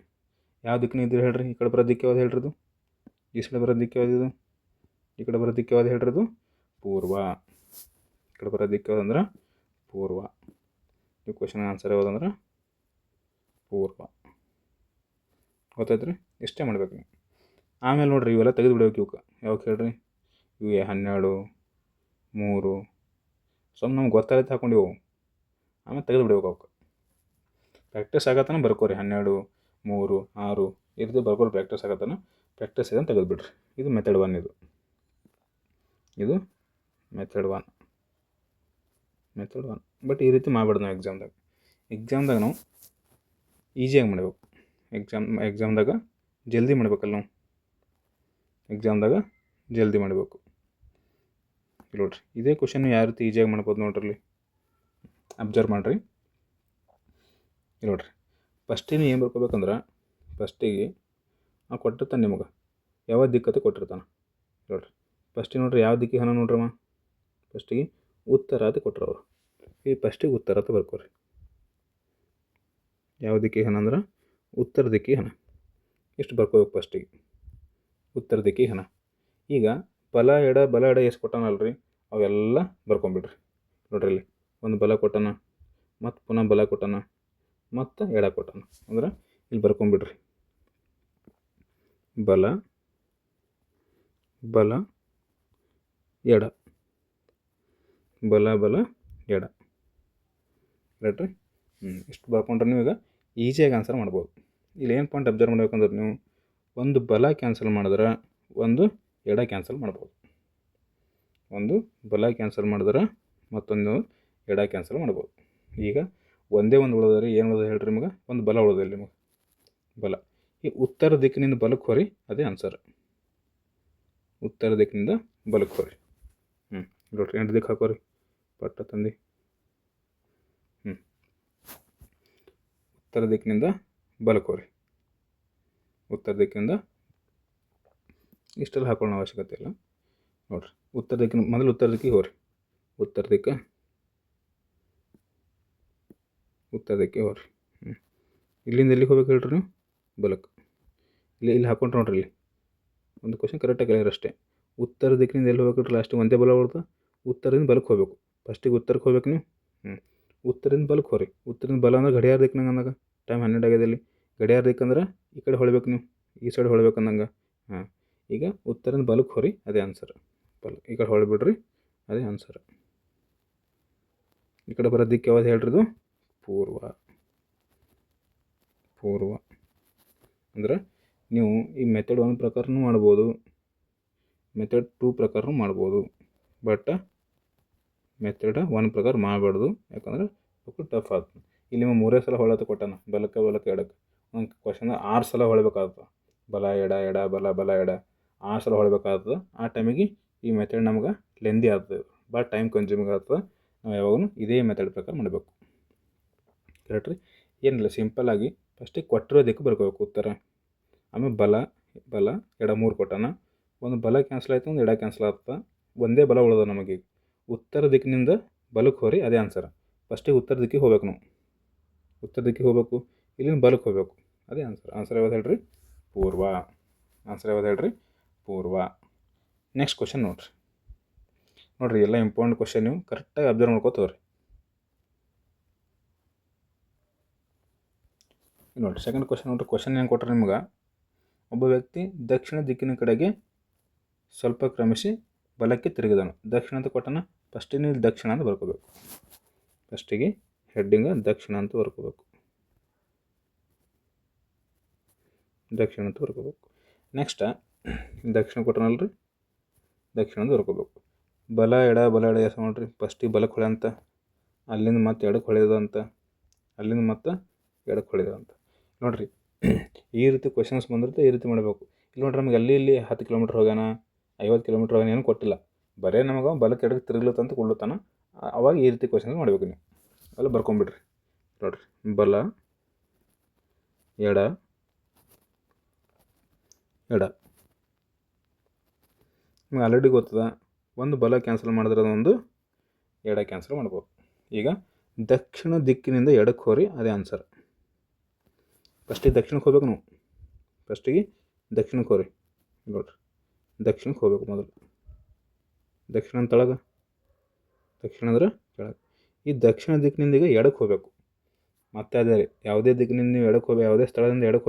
ಯಾವ ದಿಕ್ಕಿನ ಇದ್ದೀರಿ ಹೇಳ್ರಿ? ಈ ಕಡೆ ಬರೋ ದಿಕ್ಕು ಯಾವ್ದು ಹೇಳ್ರಿ? ಈ ಸೈಡ್ ಬರೋ ದಿಕ್ಕು ಯಾವುದಿದು? ಈ ಕಡೆ ಬರೋ ದಿಕ್ಕು ಯಾವ್ದು ಹೇಳ್ರಿ? ಪೂರ್ವ. ಈ ಕಡೆ ಬರೋ ದಿಕ್ಕು ಯಾವುದಂದ್ರೆ ಪೂರ್ವ. ಈ ಕ್ವಶನ್ ಆನ್ಸರ್ ಯಾವುದಂದ್ರೆ ಪೂರ್ವ. ಗೊತ್ತಾಯ್ತು ರೀ? ಇಷ್ಟೇ ಮಾಡ್ಬೇಕು ನೀವು. ಆಮೇಲೆ ನೋಡ್ರಿ, ಇವೆಲ್ಲ ತೆಗೆದು ಬಿಡ್ಬೇಕು. ಇವಕ್ಕೆ ಯಾವಾಗ ಹೇಳ್ರಿ? ಇವು 12, 3 ಸ್ವಲ್ಪ ನಮ್ಗೆ ಗೊತ್ತಾಗತ್ತೆ ಹಾಕೊಂಡಿವು. ಆಮೇಲೆ ತೆಗೆದು ಬಿಡ್ಬೇಕು. ಅವಕ್ಕೆ ಪ್ರಾಕ್ಟೀಸ್ ಆಗತ್ತಾನ ಬರ್ಕೋರಿ. 12, 3, 6 ಈ ರೀತಿ ಬರ್ಕೋರಿ. ಪ್ರಾಕ್ಟೀಸ್ ಆಗತ್ತಾನ. ಪ್ರಾಕ್ಟೀಸ್ ಇದನ್ನು ತೆಗೆದು ಬಿಡ್ರಿ. ಇದು ಮೆಥಡ್ 1. ಇದು ಮೆಥಡ್ 1. ಬಟ್ ಈ ರೀತಿ ಮಾಡ್ಬಾರ್ದು ನಾವು ಎಕ್ಸಾಮ್ದಾಗ ನಾವು ಈಸಿಯಾಗಿ ಮಾಡಬೇಕು. ಎಕ್ಸಾಮ್ದಾಗ ಜಲ್ದಿ ಮಾಡ್ಬೇಕಲ್ಲ ನಾವು. ಎಕ್ಸಾಮ್ದಾಗ ಜಲ್ದಿ ಮಾಡಬೇಕು. ನೋಡ್ರಿ, ಇದೇ ಕ್ವಶನ್ ಯಾವ ರೀತಿ ಈಸಿಯಾಗಿ ಮಾಡ್ಬೋದು ನೋಡ್ರಿ. ಅಬ್ಸರ್ವ್ ಮಾಡಿರಿ. ಇಲ್ಲಿ ನೋಡಿರಿ ಫಸ್ಟಿಗೆ ಏನು ಬರ್ಕೋಬೇಕಂದ್ರೆ ಫಸ್ಟಿಗೆ ಕೊಟ್ಟಿರ್ತಾನೆ ನಿಮಗೆ ಯಾವ ದಿಕ್ಕತ್ತು ಕೊಟ್ಟಿರ್ತಾನೆ ನೋಡಿರಿ ಫಸ್ಟಿಗೆ ನೋಡಿರಿ ಯಾವ ದಿಕ್ಕಿಗೆ ಹಣ ನೋಡ್ರಮ್ಮ ಫಸ್ಟಿಗೆ ಉತ್ತರ ಅಂತ ಕೊಟ್ಟರು ಅವರು ಈ ಫಸ್ಟಿಗೆ ಉತ್ತರ ಅಂತ ಬರ್ಕೋರಿ ಯಾವ ದಿಕ್ಕಿಗೆ ಹಣ ಅಂದ್ರೆ ಉತ್ತರ ದಿಕ್ಕಿಗೆ ಹಣ ಇಷ್ಟು ಬರ್ಕೋಬೇಕು ಫಸ್ಟಿಗೆ ಉತ್ತರ ದಿಕ್ಕಿಗೆ ಹಣ ಈಗ ಬಲ ಎಡ ಎಷ್ಟು ಕೊಟ್ಟಾನಲ್ರಿ ಅವೆಲ್ಲ ಬರ್ಕೊಂಬಿಡ್ರಿ ನೋಡ್ರಿ ಇಲ್ಲಿ ಒಂದು ಬಲ ಕೊಟ್ಟಾನ ಮತ್ತು ಪುನಃ ಬಲ ಕೊಟ್ಟಾನ ಮತ್ತು ಎಡ ಕೊಟ್ಟಾನ ಅಂದ್ರೆ ಇಲ್ಲಿ ಬರ್ಕೊಂಬಿಡ್ರಿ ಬಲ ಬಲ ಎಡ ಬಲ ಎಡ ಕರೆಕ್ಟ್ರಿ ಇಷ್ಟು ಬರ್ಕೊಂಡ್ರೆ ನೀವು ಈಗ ಈಸಿಯಾಗಿ ಆನ್ಸರ್ ಮಾಡ್ಬೋದು ಇಲ್ಲಿ ಏನು ಪಾಯಿಂಟ್ ಅಬ್ಸರ್ವ್ ಮಾಡ್ಬೇಕಂದ್ರೆ ನೀವು ಒಂದು ಬಲ ಕ್ಯಾನ್ಸಲ್ ಮಾಡಿದ್ರೆ ಒಂದು ಎಡ ಕ್ಯಾನ್ಸಲ್ ಮಾಡ್ಬೋದು ಒಂದು ಬಲ ಕ್ಯಾನ್ಸಲ್ ಮಾಡಿದ್ರೆ ಮತ್ತೊಂದು ಎಡ ಕ್ಯಾನ್ಸಲ್ ಮಾಡ್ಬೋದು ಈಗ ಒಂದೇ ಒಂದು ಉಳಿದ್ರೆ ಏನು ಉಳಿದ ಹೇಳ್ರಿ ನಿಮಗೆ ಒಂದು ಬಲ ಉಳಿದಿಲ್ಲ ನಿಮಗೆ ಬಲ ಈ ಉತ್ತರ ದಿಕ್ಕಿನಿಂದ ಬಲಕ್ಕೆ ಹೋರಿ ಅದೇ ಆನ್ಸರ್ ಉತ್ತರ ದಿಕ್ಕಿನಿಂದ ಬಲಕ್ಕೆ ಹೋರಿ ನೋಡ್ರಿ 8 ದಿಕ್ಕು ಹಾಕೋರಿ ಪಟ್ಟ ತಂದು ಉತ್ತರ ದಿಕ್ಕಿನಿಂದ ಬಲಕ್ಕೆ ಹೋರಿ ಉತ್ತರ ದಿಕ್ಕಿನಿಂದ ಇಷ್ಟೆಲ್ಲ ಹಾಕೊಳ್ಳೋ ಅವಶ್ಯಕತೆ ಇಲ್ಲ ನೋಡ್ರಿ ಉತ್ತರ ದಿಕ್ಕಿನ ಮೊದಲು ಉತ್ತರ ದಿಕ್ಕಿಗೆ ಹೋರಿ ಉತ್ತರ ದಿಕ್ಕಿಗೆ ಹೋರಿ ಇಲ್ಲಿಂದ ಎಲ್ಲಿಗೆ ಹೋಗ್ಬೇಕು ಹೇಳ್ರಿ ನೀವು ಬಲಕ್ಕೆ ಇಲ್ಲಿ ಹಾಕೊಂಡ್ರೆ ನೋಡ್ರಿ ಇಲ್ಲಿ ಒಂದು ಕ್ವಶನ್ ಕರೆಕ್ಟಾಗಿ ಕೇಳಿದ್ರೆ ಅಷ್ಟೇ ಉತ್ತರ ದಿಕ್ಕಿನಿಂದ ಎಲ್ಲಿ ಹೋಗ್ಬೇಕು ಲಾಸ್ಟ್ ಒಂದೇ ಬಲ ಉಳ್ದ ಉತ್ತರದಿಂದ ಬಲಕ್ಕೆ ಹೋಗ್ಬೇಕು ಫಸ್ಟಿಗೆ ಉತ್ತರಕ್ಕೆ ಹೋಗ್ಬೇಕು ನೀವು ಉತ್ತರದಿಂದ ಬಲಕ್ಕೆ ಹೋರಿ ಉತ್ತರದಿಂದ ಬಲ ಅಂದ್ರೆ ಗಡಿಯಾರ ದಿಕ್ಕಿನಂಗೆ ಅಂದಾಗ ಟೈಮ್ 12 ಆಗ್ಯದ ಇಲ್ಲಿ ಗಡಿಯಾರ ದಿಕ್ಕಂದ್ರೆ ಈ ಕಡೆ ಹೊಳ್ಬೇಕು ನೀವು ಈ ಸೈಡ್ ಹೊಳ್ಬೇಕು ಅಂದಂಗೆ ಈಗ ಉತ್ತರದಿಂದ ಬಲಕ್ಕೆ ಹೋರಿ ಅದೇ ಆನ್ಸರ್ ಬಲ ಈ ಕಡೆ ಹೊಳ್ಬಿಡ್ರಿ ಅದೇ ಆನ್ಸರ್ ಈ ಕಡೆ ಬರೋ ದಿಕ್ಕು ಯಾವ್ದು ಹೇಳ್ರಿ ಇದು ಪೂರ್ವ ಅಂದ್ರೆ ನೀವು ಈ ಮೆಥಡ್ 1 ಪ್ರಕಾರನೂ ಮಾಡ್ಬೋದು ಮೆಥಡ್ 2 ಪ್ರಕಾರನೂ ಮಾಡ್ಬೋದು ಬಟ್ ಮೆಥಡ್ 1 ಪ್ರಕಾರ ಮಾಡಬಾರ್ದು ಯಾಕಂದ್ರೆ ಸ್ವಲ್ಪ ಟಫ್ ಆಗ್ತದೆ ಇಲ್ಲಿ ನಿಮಗೆ 3 ಸಲ ಹೊಳತ ಕೊಟ್ಟಾನ ಬಲಕ್ಕೆ ಎಡಕ್ಕೆ ಒಂದು ಕ್ವಶನ್ 6 ಸಲ ಹೊಳಬೇಕಾಗ್ತದೆ ಬಲ ಎಡ ಬಲ ಎಡ 6 ಸಲ ಹೊಳಬೇಕಾಗ್ತದೆ ಆ ಟೈಮಿಗೆ ಈ ಮೆಥಡ್ ನಮ್ಗೆ ಲೆಂದಿ ಆಗ್ತದೆ ಭಾಳ ಟೈಮ್ ಕನ್ಸ್ಯೂಮಿಂಗ್ ಆಗ್ತದೆ ನಾವು ಯಾವಾಗಲೂ ಇದೇ ಮೆಥಡ್ ಪ್ರಕಾರ ಮಾಡಬೇಕು ಕರೆಕ್ಟ್ ರೀ ಏನಿಲ್ಲ ಸಿಂಪಲ್ಲಾಗಿ ಫಸ್ಟಿಗೆ ಕೊಟ್ಟಿರೋ ದಿಕ್ಕು ಬರ್ಕೋಬೇಕು ಉತ್ತರ ಆಮೇಲೆ ಬಲ ಎಡ 3 ಕೊಟ್ಟಾನ ಒಂದು ಬಲ ಕ್ಯಾನ್ಸಲ್ ಆಯಿತು ಒಂದು ಎಡ ಕ್ಯಾನ್ಸಲ್ ಆಗ್ತದೆ ಒಂದೇ ಬಲ ಉಳಿದ ನಮಗೆ ಉತ್ತರ ದಿಕ್ಕಿನಿಂದ ಬಲಕ್ಕೆ ಹೋರಿ ಅದೇ ಆನ್ಸರ್ ಫಸ್ಟಿಗೆ ಉತ್ತರ ದಿಕ್ಕಿಗೆ ಹೋಗ್ಬೇಕು ನಾವು ಉತ್ತರ ದಿಕ್ಕಿಗೆ ಹೋಗಬೇಕು ಇಲ್ಲಿಂದ ಬಲಕ್ಕೆ ಹೋಗಬೇಕು ಅದೇ ಆನ್ಸರ್ ಯಾವ್ದು ಹೇಳ್ರಿ ಪೂರ್ವ ಆನ್ಸರ್ ಯಾವ್ದು ಹೇಳ್ರಿ ಪೂರ್ವ ನೆಕ್ಸ್ಟ್ ಕ್ವಶನ್ ನೋಡ್ರಿ ಎಲ್ಲ ಇಂಪಾರ್ಟೆಂಟ್ ಕ್ವಶನ್ ನೀವು ಕರೆಕ್ಟಾಗಿ ಅಬ್ಸರ್ವ್ ಮಾಡ್ಕೋತವ್ರಿ ನೋಡಿರಿ ಸೆಕೆಂಡ್ ಕ್ವಶನ್ ನೋಡ್ರಿ ಕ್ವಶನ್ ಏನು ಕೊಟ್ರೆ ನಿಮ್ಗೆ ಒಬ್ಬ ವ್ಯಕ್ತಿ ದಕ್ಷಿಣ ದಿಕ್ಕಿನ ಕಡೆಗೆ ಸ್ವಲ್ಪ ಕ್ರಮಿಸಿ ಬಲಕ್ಕೆ ತಿರುಗಿದನು ದಕ್ಷಿಣ ಅಂತ ಕೊಟ್ಟನ ಫಸ್ಟಿಗೆ ನೀವು ದಕ್ಷಿಣ ಅಂತ ಬರ್ಕೋಬೇಕು ಫಸ್ಟಿಗೆ ಹೆಡ್ಡಿಂಗ್ ದಕ್ಷಿಣ ಅಂತ ಬರ್ಕೋಬೇಕು ನೆಕ್ಸ್ಟ್ ದಕ್ಷಿಣ ಕೊಟ್ಟನಲ್ರಿ ದಕ್ಷಿಣ ಅಂತ ಬರ್ಕೋಬೇಕು ಬಲ ಎಡ ಎಷ್ಟು ನೋಡ್ರಿ ಫಸ್ಟಿಗೆ ಬಲಕ್ಕೆ ಹೊಳೆ ಅಂತ ಅಲ್ಲಿಂದ ಮತ್ತೆ ಎಡಕ್ಕೆ ಹೊಳೆದ ಅಂತ ಅಲ್ಲಿಂದ ಮತ್ತೆ ಎಡಕ್ಕೆ ಹೊಳೆದ ಅಂತ ನೋಡಿರಿ ಈ ರೀತಿ ಕ್ವಶನ್ಸ್ ಬಂದಿರುತ್ತೆ ಈ ರೀತಿ ಮಾಡಬೇಕು ಇಲ್ಲಿ ನೋಡ್ರಿ ನಮಗೆ ಇಲ್ಲಿ 10 ಕಿಲೋಮೀಟ್ರ್ ಹೋಗೋಣ 50 ಕಿಲೋಮೀಟ್ರ್ ಹೋಗೋಣ ಏನೂ ಕೊಟ್ಟಿಲ್ಲ ಬರೀ ನಮಗೆ ಬಲಕ್ಕೆ ಎಡಕ್ಕೆ ತಿರುಗ್ಲತ್ತಂತ ಕೊಡ್ಲತ್ತಾನ ಅವಾಗ ಈ ರೀತಿ ಕ್ವಶನ್ಸ್ ಮಾಡಬೇಕು ನೀವು ಅಲ್ಲ ಬರ್ಕೊಂಬಿಡ್ರಿ ನೋಡಿರಿ ಬಲ ಎಡ ನಿಮ್ಗೆ ಆಲ್ರೆಡಿ ಗೊತ್ತದ ಒಂದು ಬಲ ಕ್ಯಾನ್ಸಲ್ ಮಾಡಿದ್ರೆ ಅದೊಂದು ಎಡ ಕ್ಯಾನ್ಸಲ್ ಮಾಡ್ಬೋದು ಈಗ ದಕ್ಷಿಣ ದಿಕ್ಕಿನಿಂದ ಎಡಕ್ಕೆ ಹೋರಿ ಅದೇ ಆನ್ಸರ್ ಫಸ್ಟಿಗೆ ದಕ್ಷಿಣಕ್ಕೆ ಹೋಗ್ಬೇಕು ನಾವು ಫಸ್ಟಿಗೆ ದಕ್ಷಿಣಕ್ಕೆ ಹೋರಿ ನೋಡಿರಿ ದಕ್ಷಿಣಕ್ಕೆ ಹೋಗ್ಬೇಕು ಮೊದಲು ದಕ್ಷಿಣ ತಳಗ ದಕ್ಷಿಣ ಅಂದ್ರೆ ಕೆಳಗೆ ಈ ದಕ್ಷಿಣ ದಿಕ್ಕಿನಿಂದ ಈಗ ಎಡಕ್ಕೆ ಹೋಗಬೇಕು ಮತ್ತೆ ಅದೇ ರೀ ಯಾವುದೇ ದಿಕ್ಕಿನಿಂದ ನೀವು ಎಡಕ್ಕೆ ಹೋಗ್ಬೇಕು ಯಾವುದೇ ಸ್ಥಳದಿಂದ ಎಡಕ್ಕೆ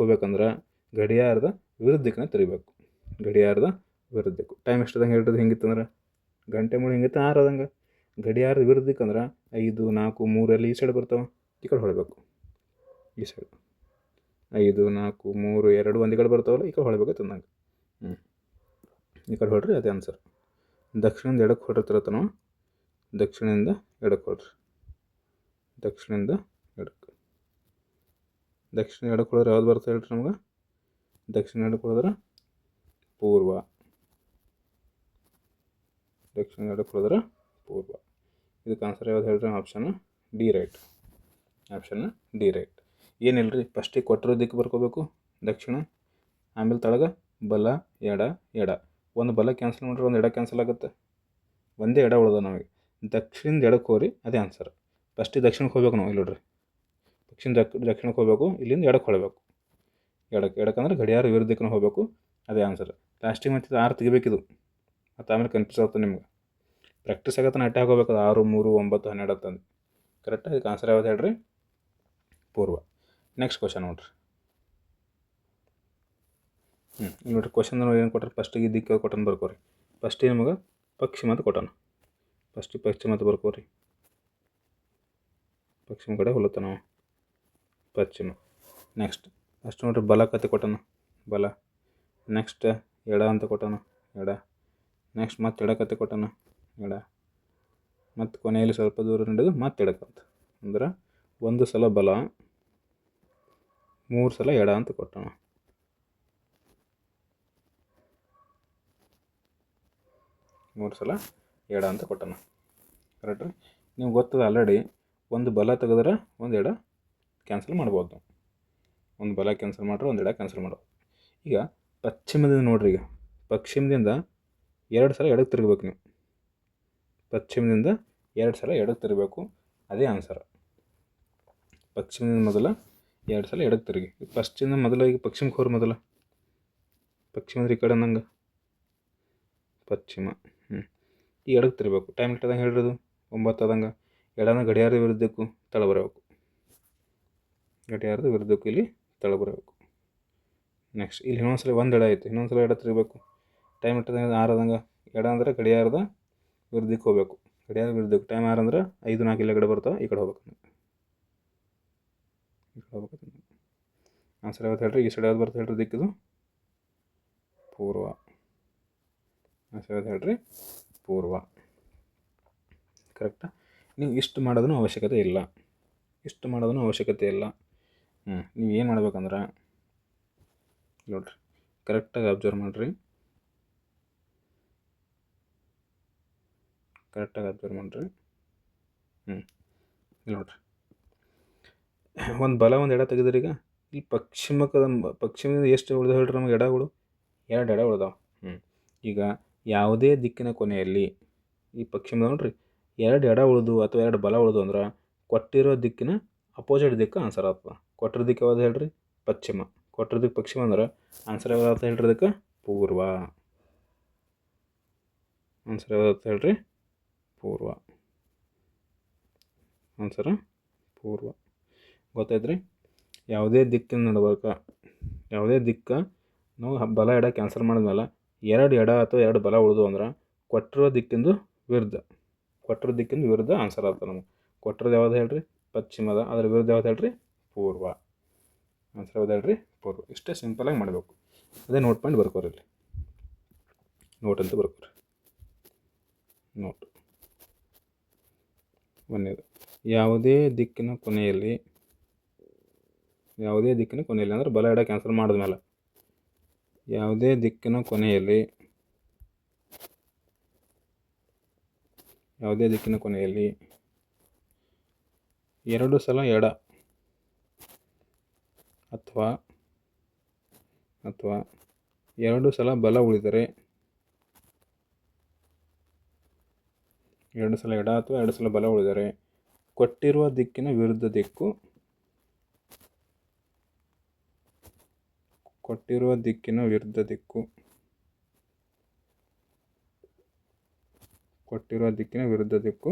ಹೋಗ್ಬೇಕಂದ್ರೆ ಗಡಿಯಾರದ ವಿರುದ್ಧ ದಿಕ್ಕನ್ನ ತಿರುಗಬೇಕು ಗಡಿಯಾರದ ವಿರುದ್ಧ ದಿಕ್ಕು ಟೈಮ್ ಎಷ್ಟದಂಗೆ ಹೇಳ್ತದೆ ಹೆಂಗಿತ್ತಂದ್ರೆ ಗಂಟೆ ಮುಳು ಹಿಂಗಿತ್ತು 6 ಅದಂಗೆ ಗಡಿಯಾರದ ವಿರುದ್ಧ ದಿಕ್ಕಂದ್ರೆ 5 4 3 ಎಲ್ಲ ಈ ಸೈಡ್ ಬರ್ತಾವೆ ಈ ಕಡೆ ಹೊಳಬೇಕು ಈ ಸೈಡ್ 5 4 3 2 ಒಂದು ಈ ಕಡೆ ಬರ್ತಾವಲ್ಲ ಈ ಕಡೆ ಹೊಳಬೇಕು ತಂದಂಗೆ ಈ ಕಡೆ ಹೊಡ್ರಿ ಅದೇ ಆನ್ಸರ್ ದಕ್ಷಿಣದಿಂದ ಎಡಕ್ಕೆ ಹೊರಟಿರ್ತಾರ ನಾವು ದಕ್ಷಿಣದಿಂದ ಎಡಕ್ಕೆ ಹೊಡ್ರಿ ದಕ್ಷಿಣದಿಂದ ಎಡಕ್ಕೆ ಹೊಡೆದ್ರೆ ಯಾವ್ದು ಬರುತ್ತೆ ಹೇಳ್ರಿ ನಮ್ಗೆ ದಕ್ಷಿಣ ಎಡಕ್ಕೆ ಹೊಡೆದ್ರೆ ಪೂರ್ವ ಇದಕ್ಕೆ ಆನ್ಸರ್ ಯಾವ್ದು ಹೇಳ್ರಿ option D right. Option D right. ಏನಿಲ್ಲ ರೀ, ಫಸ್ಟಿಗೆ ಕೊಟ್ಟಿರೋ ದಿಕ್ಕು ಬರ್ಕೋಬೇಕು ದಕ್ಷಿಣ, ಆಮೇಲೆ ತಳಗೆ ಬಲ ಎಡ ಎಡ. ಒಂದು ಬಲ ಕ್ಯಾನ್ಸಲ್ ಮಾಡಿದ್ರೆ ಒಂದು ಎಡ ಕ್ಯಾನ್ಸಲ್ ಆಗುತ್ತೆ, ಒಂದೇ ಎಡ ಉಳ್ದ ನಮಗೆ. ದಕ್ಷಿಣದ ಎಡಕ್ಕೆ ಹೋಗ್ರಿ, ಅದೇ ಆನ್ಸರ್. ಫಸ್ಟಿಗೆ ದಕ್ಷಿಣಕ್ಕೆ ಹೋಗ್ಬೇಕು ನಾವು, ಇಲ್ಲಿ ನೋಡ್ರಿ ದಕ್ಷಿಣಕ್ಕೆ ಹೋಗಬೇಕು, ಇಲ್ಲಿಂದ ಎಡಕ್ಕೆ ಹೊಳಬೇಕು. ಎಡಕ್ಕೆ ಅಂದ್ರೆ ಗಡಿಯಾರ ವಿರುದ್ಧ ದಿಕ್ಕನ್ನು ಹೋಗಬೇಕು, ಅದೇ ಆನ್ಸರ್. ಲಾಸ್ಟಿಗೆ ಮತ್ತೆ 6 ತೆಗಿಬೇಕಿದು, ಮತ್ತು ಆಮೇಲೆ ಕನ್ಫ್ಯೂಸ್ ಆಗ್ತದೆ ನಿಮ್ಗೆ. ಪ್ರಾಕ್ಟೀಸ್ ಆಗತ್ತೆ ಅಟ್ಟೆ ಹಾಕೋಬೇಕು, 6, 3, 9, 12 ಅಂತಂದು. ಕರೆಕ್ಟ್. ಅದಕ್ಕೆ ಆನ್ಸರ್ ಯಾವ್ದು ಹೇಳ್ರಿ? ಪೂರ್ವ. ನೆಕ್ಸ್ಟ್ ಕ್ವಶನ್ ನೋಡ್ರಿ. ಇಲ್ಲಿ ನೋಡ್ರಿ ಕ್ವಶನ್ ಏನು ಕೊಟ್ಟರೆ, ಫಸ್ಟಿಗೆ ದಿಕ್ಕ ಕೊಟ್ಟನ್ ಬರ್ಕೋರಿ. ಫಸ್ಟಿಗೆ ನಿಮಗೆ ಪಶ್ಚಿಮ ಅಂತ ಕೊಟ್ಟನು, ಫಸ್ಟಿಗೆ ಪಶ್ಚಿಮ ಅಂತ ಬರ್ಕೋರಿ. ಪಶ್ಚಿಮ ಕಡೆ ಹೊಲತ್ತ ನಾವು ಪಶ್ಚಿಮ. ನೆಕ್ಸ್ಟ್ ಫಸ್ಟ್ ನೋಡ್ರಿ ಬಲ ಕತೆ ಕೊಟ್ಟನು, ಬಲ. ನೆಕ್ಸ್ಟ್ ಎಡ ಅಂತ ಕೊಟ್ಟನು, ಎಡ. ನೆಕ್ಸ್ಟ್ ಮತ್ತೆ ಎಡಕತ್ತೆ ಕೊಟ್ಟನು, ಎಡ. ಮತ್ತು ಕೊನೆಯಲ್ಲಿ ಸ್ವಲ್ಪ ದೂರ ನಡೆದು ಮತ್ತೆ ಎಡಕ್ಕಂತ. ಅಂದ್ರೆ ಒಂದು ಸಲ ಬಲ, 3 ಸಲ ಎಡ ಅಂತ ಕೊಟ್ಟಣ. ಮೂರು ಸಲ ಎಡ ಅಂತ ಕೊಟ್ಟಣ. ಕರೆಕ್ಟ್ ರೀ. ನೀವು ಗೊತ್ತದ ಆಲ್ರೆಡಿ, ಒಂದು ಬಲ ತೆಗೆದ್ರೆ ಒಂದು ಎಡ ಕ್ಯಾನ್ಸಲ್ ಮಾಡ್ಬೋದು ನಾವು. ಒಂದು ಬಲ ಕ್ಯಾನ್ಸಲ್ ಮಾಡ್ರೆ ಒಂದು ಎಡ ಕ್ಯಾನ್ಸಲ್ ಮಾಡ್ಬೋದು. ಈಗ ಪಶ್ಚಿಮದಿಂದ ನೋಡ್ರಿ, ಈಗ ಪಶ್ಚಿಮದಿಂದ 2 ಸಲ ಎಡಕ್ಕೆ ತಿರುಗಬೇಕು ನೀವು. ಪಶ್ಚಿಮದಿಂದ 2 ಸಲ ಎಡಕ್ಕೆ ತಿರುಗಬೇಕು, ಅದೇ ಆನ್ಸರ್. ಪಶ್ಚಿಮದಿಂದ ಮೊದಲ 2 ಸಲ ಎಡಕ್ಕೆ ತಿರುಗಿ. ಪಶ್ಚಿಮದಿಂದ ಮೊದಲ, ಈಗ ಪಶ್ಚಿಮಕ್ಕೆ ಹೋರಿ ಮೊದಲ. ಪಶ್ಚಿಮದ ಈ ಕಡೆ ನಂಗೆ ಪಶ್ಚಿಮ. ಈ ಎಡಕ್ಕೆ ತಿರುಗಬೇಕು. ಟೈಮ್ ಇಟ್ಟದಂಗೆ ಹೇಳಿರೋದು 9 ಆದಂಗೆ. ಎಡನ ಗಡಿಯಾರದ ವಿರುದ್ಧಕ್ಕೂ ತಳ ಬರಬೇಕು, ಗಡಿಯಾರದ ವಿರುದ್ಧಕ್ಕೂ ಇಲ್ಲಿ ತಳ ಬರಬೇಕು. ನೆಕ್ಸ್ಟ್ ಇಲ್ಲಿ ಇನ್ನೊಂದ್ಸಲ ಒಂದು ಎಡ ಐತೆ, ಇನ್ನೊಂದ್ಸಲ ಎಡ ತಿರುಗಬೇಕು. ಟೈಮ್ ಇಟ್ಟದಂಗೆ 6 ಆದಂಗೆ. ಎಡ ಅಂದರೆ ಗಡಿಯಾರದ ವಿರುದ್ಧಕ್ಕೆ ಹೋಗಬೇಕು, ಗಡಿಯಾರದ ವಿರುದ್ಧಕ್ಕೆ. ಟೈಮ್ 6 ಅಂದ್ರೆ 5, 4 ಇಲ್ಲ ಕಡೆ ಬರ್ತಾವೆ, ಈ ಕಡೆ ಹೋಗ್ಬೇಕು. ಈ ಕಡೆ ಹೋಗ್ಬೇಕು. ಆನ್ಸರ್ ಯಾವ್ದು ಹೇಳ್ರಿ? ಈ ಸೈಡ್ ಯಾವ್ದು ಬರ್ತದೆ ಹೇಳ್ರಿ ದಿಕ್ಕಿದು? ಪೂರ್ವ. ಆನ್ಸರ್ ಯಾವ್ದು ಹೇಳ್ರಿ? ಪೂರ್ವ. ಕರೆಕ್ಟಾ? ನೀವು ಇಷ್ಟು ಮಾಡೋದೂ ಅವಶ್ಯಕತೆ ಇಲ್ಲ, ಇಷ್ಟು ಮಾಡೋದೂ ಅವಶ್ಯಕತೆ ಇಲ್ಲ. ನೀವು ಏನು ಮಾಡ್ಬೇಕಂದ್ರೆ ನೋಡ್ರಿ, ಕರೆಕ್ಟಾಗಿ ಅಬ್ಸರ್ವ್ ಮಾಡಿರಿ, ಕರೆಕ್ಟಾಗಿ ಅಬ್ಸರ್ವ್ ಮಾಡಿರಿ. ಇಲ್ಲಿ ನೋಡ್ರಿ, ಒಂದು ಬಲ ಒಂದು ಎಡ ತೆಗೆದ್ರಿ. ಈಗ ಈ ಪಶ್ಚಿಮದಿಂದ ಎಷ್ಟು ಉಳ್ದು ಹೇಳ್ರಿ ನಮಗೆ ಎಡಗಳು? 2 ಎಡ ಉಳ್ದಾವ. ಈಗ ಯಾವುದೇ ದಿಕ್ಕಿನ ಕೊನೆಯಲ್ಲಿ ಈ ಪಶ್ಚಿಮ ನೋಡ್ರಿ 2 ಎಡ ಉಳಿದು ಅಥವಾ 2 ಬಲ ಉಳಿದು ಅಂದ್ರೆ ಕೊಟ್ಟಿರೋ ದಿಕ್ಕಿನ ಅಪೋಸಿಟ್ ದಿಕ್ಕು ಆನ್ಸರ್ ಆಗ್ತದೆ. ಕೊಟ್ಟಿರೋ ದಿಕ್ಕು ಯಾವ್ದು ಹೇಳ್ರಿ? ಪಶ್ಚಿಮ. ಕೊಟ್ಟಿರೋ ದಿಕ್ಕು ಪಶ್ಚಿಮ ಅಂದ್ರೆ ಆನ್ಸರ್ ಯಾವ್ದು ಆಗ್ತದೆ ಹೇಳ್ರಿ? ಅದಕ್ಕೆ ಪೂರ್ವ. ಆನ್ಸರ್ ಯಾವ್ದು ಆಗ್ತದೆ ಹೇಳ್ರಿ? ಪೂರ್ವ. ಆನ್ಸರ ಪೂರ್ವ. ಗೊತ್ತಾಯ್ತು. ಯಾವುದೇ ದಿಕ್ಕಿನ ನಡ್ಬೇಕು, ಯಾವುದೇ ದಿಕ್ಕ ನಾವು ಬಲ ಎಡ ಕ್ಯಾನ್ಸಲ್ ಮಾಡಿದ್ಮೇಲೆ 2 ಎಡ ಅಥವಾ 2 ಬಲ ಉಳಿದು ಅಂದ್ರೆ ಕೊಟ್ಟಿರೋ ದಿಕ್ಕಿಂದು ವಿರುದ್ಧ, ಕೊಟ್ಟಿರೋ ದಿಕ್ಕಿಂದು ವಿರುದ್ಧ ಆನ್ಸರ್ ಆಗ್ತದೆ ನಮಗೆ. ಕೊಟ್ಟಿರೋದು ಯಾವ್ದು ಹೇಳ್ರಿ? ಪಶ್ಚಿಮದ. ಅದರ ವಿರುದ್ಧ ಯಾವ್ದು ಹೇಳ್ರಿ? ಪೂರ್ವ. ಆನ್ಸರ್ ಯಾವ್ದು ಹೇಳ್ರಿ? ಪೂರ್ವ. ಇಷ್ಟೇ ಸಿಂಪಲಾಗಿ ಮಾಡಬೇಕು. ಅದೇ ನೋಟ್ ಪಾಯಿಂಟ್ ಬರ್ಕೋರಿ, ಇಲ್ಲಿ ನೋಟ್ ಅಂತ ಬರ್ಕೋರಿ. ನೋಟ್ ಒಂದೇದು, ಯಾವುದೇ ದಿಕ್ಕಿನ ಕೊನೆಯಲ್ಲಿ, ಯಾವುದೇ ದಿಕ್ಕಿನ ಕೊನೆಯಲ್ಲಿ ಅಂದ್ರೆ ಬಲ ಎಡ ಕ್ಯಾನ್ಸಲ್ ಮಾಡಿದ್ಮೇಲೆ, ಯಾವುದೇ ದಿಕ್ಕಿನ ಕೊನೆಯಲ್ಲಿ, ಯಾವುದೇ ದಿಕ್ಕಿನ ಕೊನೆಯಲ್ಲಿ 2 ಸಲ ಎಡ ಅಥವಾ 2 ಸಲ ಬಲ ಉಳಿದರೆ, 2 ಸಲ ಎಡ ಅಥವಾ 2 ಸಲ ಬಲ ಉಳಿದರೆ ಕೊಟ್ಟಿರುವ ದಿಕ್ಕಿನ ವಿರುದ್ಧ ದಿಕ್ಕು, ಕೊಟ್ಟಿರುವ ದಿಕ್ಕಿನ ವಿರುದ್ಧ ದಿಕ್ಕು, ಕೊಟ್ಟಿರುವ ದಿಕ್ಕಿನ ವಿರುದ್ಧ ದಿಕ್ಕು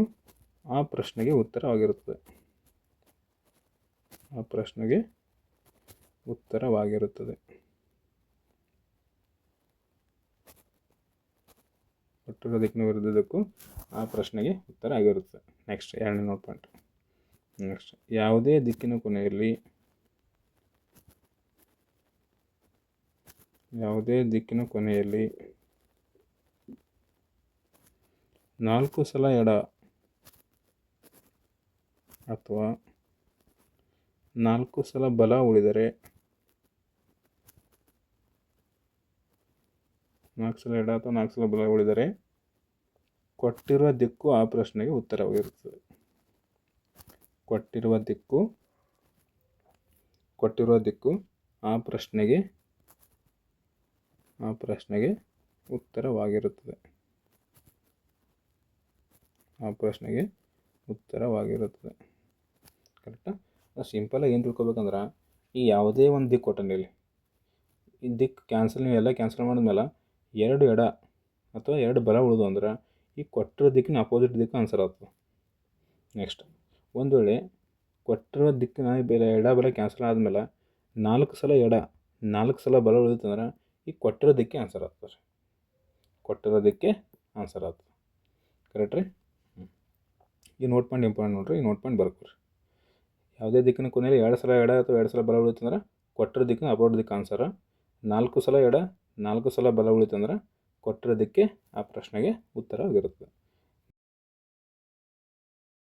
ಆ ಪ್ರಶ್ನೆಗೆ ಉತ್ತರವಾಗಿರುತ್ತದೆ. ಆ ಪ್ರಶ್ನೆಗೆ ಉತ್ತರವಾಗಿರುತ್ತದೆ. ಕೊಟ್ಟಿರುವ ದಿಕ್ಕಿನ ವಿರುದ್ಧ ದಿಕ್ಕು ಆ ಪ್ರಶ್ನೆಗೆ ಉತ್ತರ ಆಗಿರುತ್ತದೆ. ನೆಕ್ಸ್ಟ್ 2ನೇ ನೋಟ್ ಪಾಯಿಂಟ್. ನೆಕ್ಸ್ಟ್, ಯಾವುದೇ ದಿಕ್ಕಿನ ಕೊನೆಯಲ್ಲಿ, ಯಾವುದೇ ದಿಕ್ಕಿನ ಕೊನೆಯಲ್ಲಿ 4 ಸಲ ಎಡ ಅಥವಾ 4 ಸಲ ಬಲ ಉಳಿದರೆ, 4 ಸಲ ಎಡ ಅಥವಾ 4 ಸಲ ಬಲ ಉಳಿದರೆ ಕೊಟ್ಟಿರುವ ದಿಕ್ಕು ಆ ಪ್ರಶ್ನೆಗೆ ಉತ್ತರವಾಗಿರುತ್ತದೆ. ಕೊಟ್ಟಿರುವ ದಿಕ್ಕು ಆ ಪ್ರಶ್ನೆಗೆ ಉತ್ತರವಾಗಿರುತ್ತದೆ. ಕರೆಕ್ಟಾ? ಸಿಂಪಲಾಗಿ ಏನು ತಿಳ್ಕೊಬೇಕಂದ್ರೆ, ಈ ಯಾವುದೇ ಒಂದು ದಿಕ್ಕು ಕೊಟ್ಟನಿಲ್ಲಿ, ಈ ದಿಕ್ಕು ನೀವೆಲ್ಲ ಕ್ಯಾನ್ಸಲ್ ಮಾಡಿದ್ಮೇಲೆ 2 ಎಡ ಅಥವಾ 2 ಬಲ ಉಳಿದು ಅಂದ್ರೆ ಈ ಕೊಟ್ಟಿರೋ ದಿಕ್ಕಿನ ಅಪೋಸಿಟ್ ದಿಕ್ಕು ಆನ್ಸರ್ ಆಗ್ತದೆ. ನೆಕ್ಸ್ಟ್, ಒಂದು ವೇಳೆ ಕೊಟ್ಟಿರೋ ದಿಕ್ಕಿನ ಎಡ ಬಲ ಕ್ಯಾನ್ಸಲ್ ಆದಮೇಲೆ 4 ಸಲ ಎಡ 4 ಸಲ ಬಲ ಉಳಿತಂದ್ರೆ ಈ ಕೊಟ್ಟಿರೋ ದಿಕ್ಕೇ ಆನ್ಸರ್ ಆಗ್ತದೆ. ಕರೆಕ್ಟ್ ರೀ? ಈ ನೋಟ್ ಪಾಯಿಂಟ್ ಇಂಪಾರ್ಟೆಂಟ್ ನೋಡ್ರಿ. ಈ ನೋಟ್ ಪಾಯಿಂಟ್ ಬರ್ಕೊರಿ. ಯಾವುದೇ ದಿಕ್ಕಿನ ಕೊನೆಯಲ್ಲಿ 2 ಸಲ ಎಡ ಅಥವಾ 2 ಸಲ ಬಲ ಉಳಿತಂದ್ರೆ ಕೊಟ್ಟಿರೋ ದಿಕ್ಕಿನ ಅಪೋಸಿಟ್ ದಿಕ್ಕು ಆನ್ಸರ್. 4 ಸಲ ಎಡ 4 ಸಲ ಬಲ ಉಳಿತಂದ್ರೆ ಕೊಟ್ಟಿರೋ ದಿಕ್ಕೇ ಆ ಪ್ರಶ್ನೆಗೆ ಉತ್ತರವಾಗಿರುತ್ತದೆ.